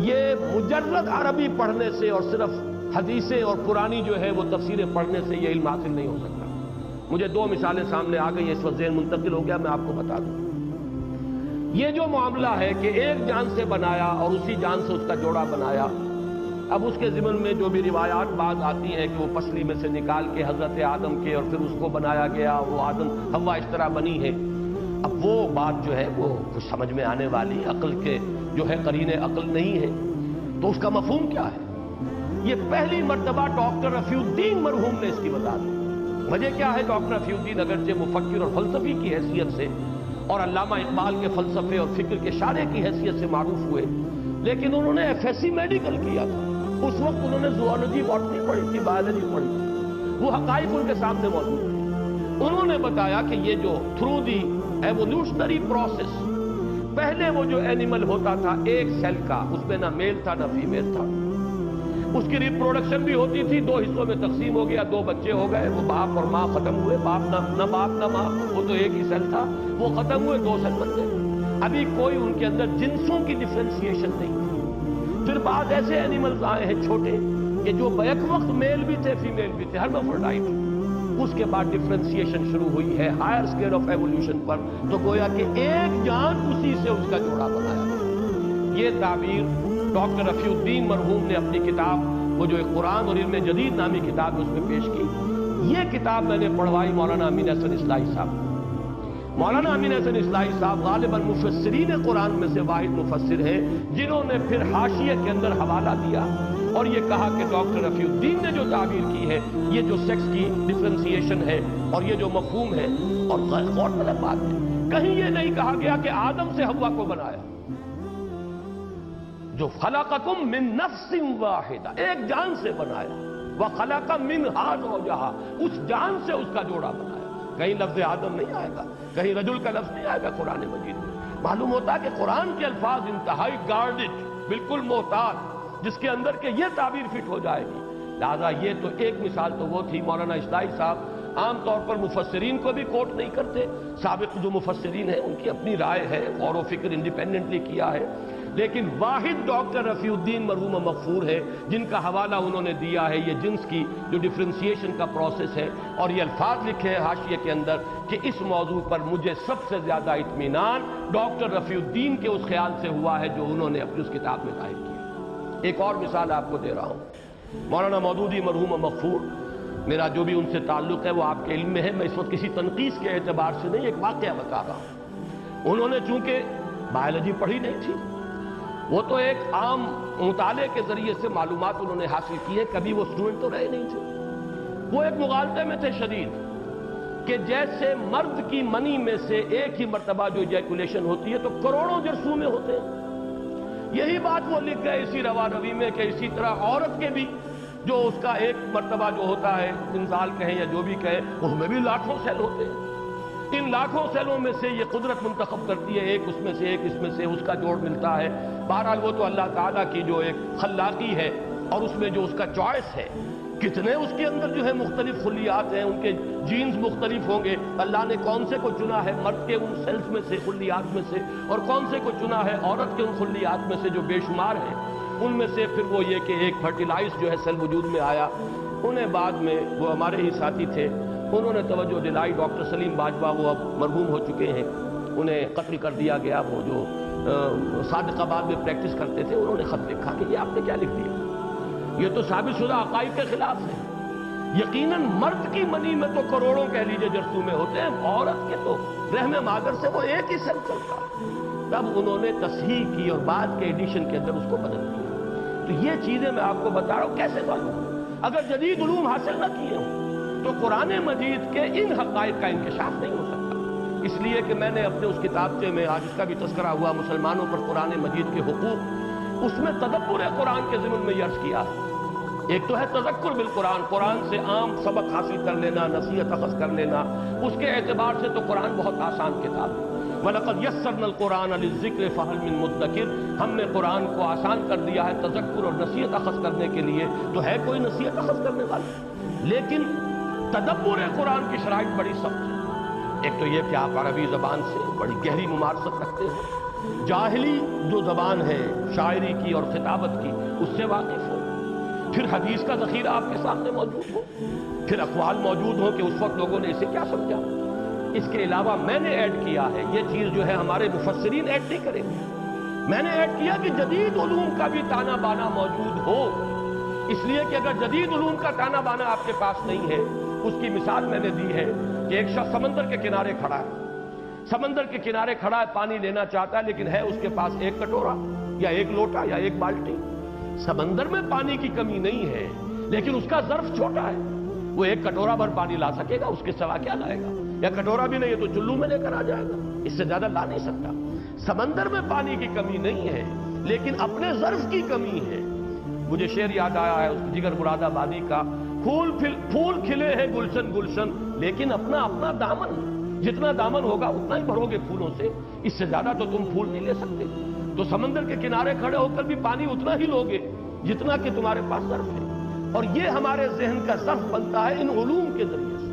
یہ مجرد عربی پڑھنے سے اور صرف حدیثیں اور پرانی جو ہے وہ تفسیریں پڑھنے سے یہ علم حاصل نہیں ہو سکتا۔ مجھے 2 مثالیں سامنے آ گئی، اس وقت ذہن منتقل ہو گیا، میں آپ کو بتا دوں۔ یہ جو معاملہ ہے کہ ایک جان سے بنایا اور اسی جان سے اس کا جوڑا بنایا، اب اس کے ضمن میں جو بھی روایات بعض آتی ہیں کہ وہ پسلی میں سے نکال کے حضرت آدم کے اور پھر اس کو بنایا گیا، وہ آدم حوا اس طرح بنی ہے، اب وہ بات جو ہے وہ کچھ سمجھ میں آنے والی عقل کے جو ہے قرین عقل نہیں ہے، تو اس کا مفہوم کیا ہے؟ یہ پہلی مرتبہ ڈاکٹر رفیع الدین مرحوم نے اس کی وضاحت کی۔ وجہ کیا ہے؟ ڈاکٹر رفیع الدین اگرچہ مفکر اور فلسفی کی حیثیت سے اور علامہ اقبال کے فلسفے اور فکر کے شارح کی حیثیت سے معروف ہوئے، لیکن انہوں نے FSc میڈیکل کیا تھا۔ اس وقت انہوں نے زوالوجی باٹنی پڑھی تھی، بایولوجی پڑھی تھی، وہ حقائق ان کے سامنے موجود تھے۔ انہوں نے بتایا کہ یہ جو تھرو دی ایوولوشنری پروسیس، پہلے وہ جو اینیمل ہوتا تھا ایک سیل کا، اس میں نہ میل تھا نہ فیمیل تھا، اس کی ریپروڈکشن بھی ہوتی تھی، 2 حصوں میں تقسیم ہو گیا، 2 بچے ہو گئے، وہ باپ اور ماں ختم ہوئے، باپ نہ باپ نہ ماں، وہ تو ایک ہی سیل تھا، وہ ختم ہوئے، 2 سیل بن گئے۔ ابھی کوئی ان کے اندر جنسوں کی ڈفرینسیشن نہیں تھی۔ پھر بعد ایسے اینیملز آئے ہیں چھوٹے کہ جو بیک وقت میل بھی تھے فیمیل بھی تھے، ہرمافروڈائٹ۔ اس کے بعد ڈفرینسیشن شروع ہوئی ہے ہائر اسکیل آف ایوولوشن پر، تو گویا کہ ایک جان اسی سے اس کا جوڑا بنایا۔ یہ تعبیر ڈاکٹر رفیع الدین مرحوم نے اپنی کتاب، وہ جو قرآن اور علم جدید نامی کتاب ہے، اس میں پیش کی۔ یہ کتاب میں نے پڑھوائی مولانا امین احسن اصلاحی صاحب۔ مولانا امین احسن اصلاحی صاحب غالباً مفسرین قرآن میں سے واحد مفسر ہیں جنہوں نے پھر حاشیے کے اندر حوالہ دیا اور یہ کہا کہ ڈاکٹر رفیع الدین نے جو تعبیر کی ہے، یہ جو سیکس کی ڈفرینسیشن ہے اور یہ جو مفہوم ہے، اور غور طلب بات ہے، کہیں یہ نہیں کہا گیا کہ آدم سے حوا کو بنایا، جو خلقکم من نفس واحدہ، ایک جان سے بنایا، وخلق منہا زوجہا، اس جان سے اس کا جوڑا بنایا۔ کہیں لفظ آدم نہیں آئے گا، کہیں رجل کا لفظ نہیں آئے گا قرآن مجید میں۔ معلوم ہوتا ہے کہ قرآن کے الفاظ انتہائی گارڈڈ، بالکل محتاط، جس کے اندر کہ یہ تعبیر فٹ ہو جائے گی۔ لہذا یہ تو ایک مثال تو وہ تھی مولانا اصلاحی صاحب عام طور پر مفسرین کو بھی کوٹ نہیں کرتے، سابق جو مفسرین ہیں ان کی اپنی رائے ہے، غور و فکر انڈیپینڈنٹلی کیا ہے، لیکن واحد ڈاکٹر رفیع الدین مرحوم مغفور ہے جن کا حوالہ انہوں نے دیا ہے یہ جنس کی جو ڈفرینسیشن کا پروسیس ہے، اور یہ الفاظ لکھے ہیں حاشیے کے اندر کہ اس موضوع پر مجھے سب سے زیادہ اطمینان ڈاکٹر رفیع الدین کے اس خیال سے ہوا ہے جو انہوں نے اپنی اس کتاب میں ظاہر کیا۔ ایک اور مثال آپ کو دے رہا ہوں، مولانا مودودی مرحوم مغفور، میرا جو بھی ان سے تعلق ہے وہ آپ کے علم میں ہے، میں اس وقت کسی تنقیص کے اعتبار سے نہیں، ایک واقعہ بتا رہا ہوں۔ انہوں نے چونکہ بایولوجی پڑھی نہیں تھی، وہ تو ایک عام مطالعے کے ذریعے سے معلومات انہوں نے حاصل کی ہے، کبھی وہ اسٹوڈنٹ تو رہے نہیں تھے۔ وہ ایک مغالطے میں تھے شدید کہ جیسے مرد کی منی میں سے ایک ہی مرتبہ جو ایجیکولیشن ہوتی ہے تو کروڑوں جرسوں میں ہوتے ہیں۔ یہی بات وہ لکھ گئے اسی روا روی میں کہ اسی طرح عورت کے بھی جو اس کا ایک مرتبہ جو ہوتا ہے انزال کہیں یا جو بھی کہیں، اس میں بھی لاکھوں سیل ہوتے ہیں۔ ان لاکھوں سیلوں میں سے یہ قدرت منتخب کرتی ہے، ایک اس میں سے ایک اس میں سے اس کا جوڑ ملتا ہے۔ بہرحال وہ تو اللہ تعالیٰ کی جو ایک خلاقی ہے اور اس میں جو اس کا چوائس ہے، کتنے اس کے اندر جو ہے مختلف خلیات ہیں، ان کے جینز مختلف ہوں گے، اللہ نے کون سے کو چنا ہے مرد کے ان سیلز میں سے، خلیات میں سے، اور کون سے کو چنا ہے عورت کے ان خلیات میں سے جو بے شمار ہیں، ان میں سے پھر وہ یہ کہ ایک فرٹیلائز جو ہے سیل وجود میں آیا۔ انہیں بعد میں وہ ہمارے ہی ساتھی تھے، انہوں نے توجہ دلائی، ڈاکٹر سلیم باجوہ وہ اب مرحوم ہو چکے ہیں، انہیں قتل کر دیا گیا، وہ جو صادق آباد میں پریکٹس کرتے تھے، انہوں نے خط لکھا کہ یہ آپ نے کیا لکھ دیا، یہ تو ثابت شدہ عقائد کے خلاف ہے۔ یقیناً مرد کی منی میں تو کروڑوں کہہ لیجئے جرسوں میں ہوتے ہیں، عورت کے تو رحم مادر سے وہ ایک ہی سیل چلتا ہے۔ تب انہوں نے تصحیح کی اور بعد کے ایڈیشن کے اندر اس کو بدل دیا۔ تو یہ چیزیں میں آپ کو بتا رہا ہوں کیسے معلوم، اگر جدید علوم حاصل نہ کیے ہوں تو قرآن مجید کے ان حقائق کا انکشاف نہیں ہو سکتا۔ اس لیے کہ میں نے اپنے اس کتابچے میں، آج اس کا بھی تذکرہ ہوا، مسلمانوں پر قرآن مجید کے حقوق، اس میں تدبر قرآن کے ضمن میں یہ عرض کیا ہے۔ ایک تو ہے تذکر بالقرآن، قرآن سے عام سبق حاصل کر لینا، نصیحت اخذ کر لینا، اس کے اعتبار سے تو قرآن بہت آسان کتاب ہے۔ وَلَقَدْ يَسَّرْنَا الْقُرْآنَ لِلذِّكْرِ فَهَلْ مِن مُدَّكِرٍ، ہم نے قرآن کو آسان کر دیا ہے تذکر اور نصیحت اخذ کرنے کے لیے، تو ہے کوئی نصیحت اخذ کرنے والا؟ لیکن تدبر قرآن کی شرائط بڑی سخت ہے۔ ایک تو یہ کہ آپ عربی زبان سے بڑی گہری ممارست رکھتے ہیں، جاہلی جو زبان ہے شاعری کی اور خطابت کی اس سے واقف ہو، پھر حدیث کا ذخیرہ آپ کے سامنے موجود ہو، پھر اقوال موجود ہو کہ اس وقت لوگوں نے اسے کیا سمجھا۔ اس کے علاوہ میں نے ایڈ کیا ہے، یہ چیز جو ہے ہمارے مفسرین ایڈ نہیں کریں گے، میں نے ایڈ کیا کہ جدید علوم کا بھی تانا بانا موجود ہو، اس لیے کہ اگر جدید علوم کا تانا بانا آپ کے پاس نہیں ہے، اس کی مثال میں نے دی ہے کہ ایک شخص سمندر کے کنارے کھڑا ہے، سمندر کے کنارے کھڑا ہے، پانی لینا چاہتا ہے، لیکن ہے اس کے پاس ایک کٹورا یا ایک لوٹا یا ایک بالٹی۔ سمندر میں پانی کی کمی نہیں ہے، لیکن اس کا ظرف چھوٹا ہے، وہ ایک کٹورا بھر پانی لا سکے گا، اس کے سوا کیا لائے گا، یا کٹورا بھی نہیں ہے تو چلو میں لے کر آ جائے گا، اس سے زیادہ لا نہیں سکتا۔ سمندر میں پانی کی کمی نہیں ہے، لیکن اپنے ظرف کی کمی ہے۔ مجھے شعر یاد آیا ہے اس جگر مراد آبادی کا، پھول کھلے ہیں گلشن گلشن، لیکن اپنا اپنا دامن، جتنا دامن ہوگا اتنا ہی بھرو گے پھولوں سے، اس سے زیادہ تو تم پھول نہیں لے سکتے۔ تو سمندر کے کنارے کھڑے ہو کر بھی پانی اتنا ہی لوگے جتنا کہ تمہارے پاس ظرف ہے، اور یہ ہمارے ذہن کا ظرف بنتا ہے ان علوم کے ذریعے سے۔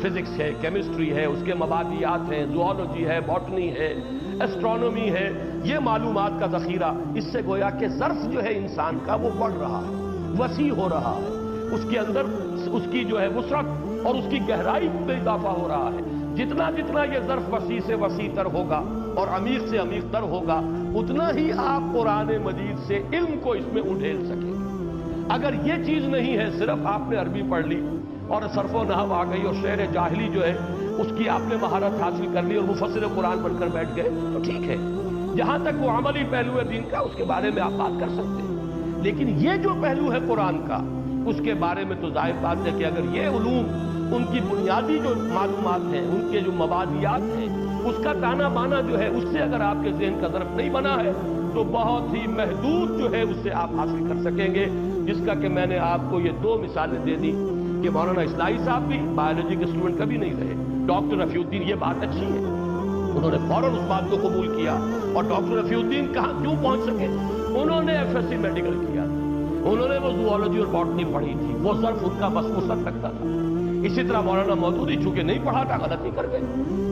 فزکس ہے، کیمسٹری ہے، اس کے مبادیات ہیں، زوالوجی ہے، باٹنی ہے، ایسٹرونومی ہے، یہ معلومات کا ذخیرہ، اس سے گویا کہ ظرف جو ہے انسان کا وہ بڑھ رہا ہے، وسیع ہو رہا ہے، اس کے اندر اس کی جو ہے وسعت اور اس کی گہرائی میں اضافہ ہو رہا ہے۔ جتنا جتنا یہ ظرف وسیع سے وسیع تر ہوگا اور عمیق سے عمیق تر ہوگا، اتنا ہی آپ قرآن مجید سے علم کو اس میں اڈھیل سکیں گے۔ اگر یہ چیز نہیں ہے، صرف آپ نے عربی پڑھ لی اور صرف و نحو آ گئی اور شعر جاہلی جو ہے اس کی آپ نے مہارت حاصل کر لی اور مفسر قرآن بن کر بیٹھ گئے، تو ٹھیک ہے، جہاں تک وہ عملی پہلو ہے دین کا اس کے بارے میں آپ بات کر سکتے ہیں، لیکن یہ جو پہلو ہے قرآن کا، اس کے بارے میں تو ظاہر بات ہے کہ اگر یہ علوم، ان کی بنیادی جو معلومات ہیں، ان کے جو مبادیات ہیں، اس کا تانا بانا جو ہے اس سے اگر آپ کے ذہن کا ظرف نہیں بنا ہے تو بہت ہی محدود جو ہے اس سے آپ حاصل کر سکیں گے، جس کا کہ میں نے آپ کو یہ دو مثالیں دے دی کہ مولانا اصلاحی صاحب بھی بایولوجی کے اسٹوڈنٹ کبھی نہیں رہے، ڈاکٹر رفیع الدین، یہ بات اچھی ہے، انہوں نے فوراً اس بات کو قبول کیا، اور ڈاکٹر رفیع الدین کہاں کیوں پہنچ سکے؟ انہوں نے ایف ایس سی میڈیکل کیا، انہوں نے وہ زوالوجی اور باٹنی پڑھی تھی، وہ ظرف ان کا بس مسلط لگتا تھا۔ اسی طرح مولانا مودودی چونکہ نہیں پڑھا تھا، غلطی کر گئے۔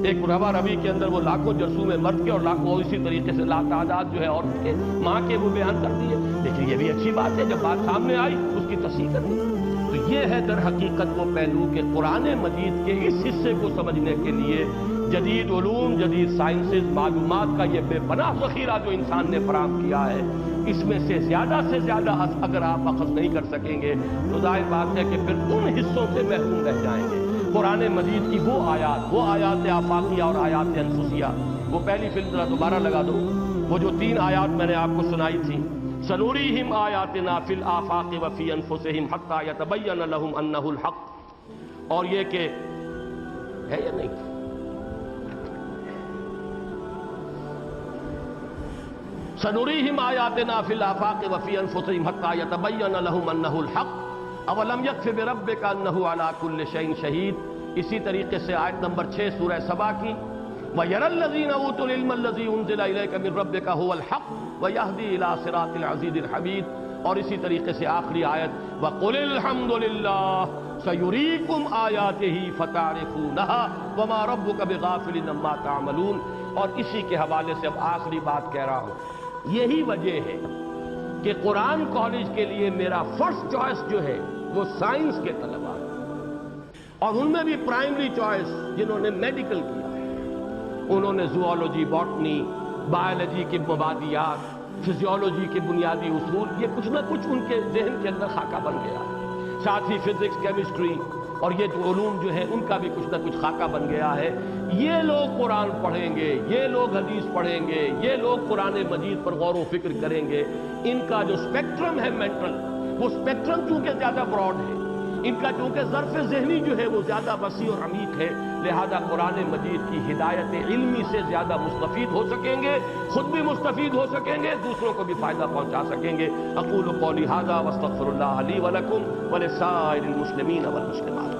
ایک روا روی کے اندر وہ لاکھوں جرثومے مرد کے اور لاکھوں اسی طریقے سے لا تعداد جو ہے عورت کے ماں کے وہ بیان کر دیے، لیکن یہ بھی اچھی بات ہے جب بات سامنے آئی اس کی تصحیح کر دی۔ تو یہ ہے در حقیقت وہ پہلو کہ قرآن مجید کے اس حصے کو سمجھنے کے لیے جدید علوم، جدید سائنسز، معلومات کا یہ بے پناہ ذخیرہ جو انسان نے فراہم کیا ہے، اس میں سے زیادہ اگر آپ اخذ نہیں کر سکیں گے تو ظاہر بات ہے کہ پھر ان حصوں سے محروم رہ جائیں گے۔ قرآن مجید کی وہ آیات آفاقیہ اور آیات انفسیہ، وہ پہلی فلم ذرا دوبارہ لگا دو، وہ جو 3 آیات میں نے آپ کو سنائی تھی، سنوریہم آیاتنا فی الآفاق وفی انفسہم حتی یتبین لہم انہ الحق، اور یہ کہ ہے یا نہیں، سنوریہم آیاتنا فی الآفاق وفی انفسہم حتی یتبین لہم انہ الحق اولم یکف بربک انہ علی کل شیء شہید۔ اسی طریقے سے آیت نمبر 6 سورہ سبا کی، وَيَرَى الَّذِينَ أُوتُوا الْعِلْمَ الَّذِي أُنزِلَ إِلَيْكَ مِن رَّبِّكَ هُوَ الْحَقُّ وَيَهْدِي إِلَىٰ صِرَاطِ الْعَزِيزِ الْحَمِيدِ، اور اسی طریقے سے آخری آیت وَقُلِ الْحَمْدُ لِلَّهِ سَيُرِيكُمْ آيَاتِهِ فَتَعْرِفُونَهَا وَمَا رَبُّكَ بِغَافِلٍ عَمَّا تَعْمَلُونَ۔ اور اسی کے حوالے سے اب آخری بات کہہ رہا ہوں، یہی وجہ ہے کہ قرآن کالج کے لیے میرا فرسٹ چوائس جو ہے وہ سائنس کے طلباء ہیں، اور ان میں بھی پرائمری چوائس جنہوں نے میڈیکل کیا ہے، انہوں نے زوالوجی، باٹنی، بایولوجی کے مبادیات، فزیولوجی کے بنیادی اصول، یہ کچھ نہ کچھ ان کے ذہن کے اندر خاکہ بن گیا ہے، ساتھ ہی فزکس، کیمسٹری اور یہ جو علوم جو ہے ان کا بھی کچھ نہ کچھ خاکہ بن گیا ہے۔ یہ لوگ قرآن پڑھیں گے، یہ لوگ حدیث پڑھیں گے، یہ لوگ قرآن مجید پر غور و فکر کریں گے، ان کا جو اسپیکٹرم ہے مینٹل، وہ اسپیکٹرم چونکہ زیادہ براڈ ہے، ان کا چونکہ ظرف ذہنی جو ہے وہ زیادہ وسیع اور عمیق ہے، لہذا قرآن مجید کی ہدایت علمی سے زیادہ مستفید ہو سکیں گے، خود بھی مستفید ہو سکیں گے، دوسروں کو بھی فائدہ پہنچا سکیں گے۔ اقول قولی ھذا واستغفر اللہ لی ولکم ولسائر المسلمین والمسلمات۔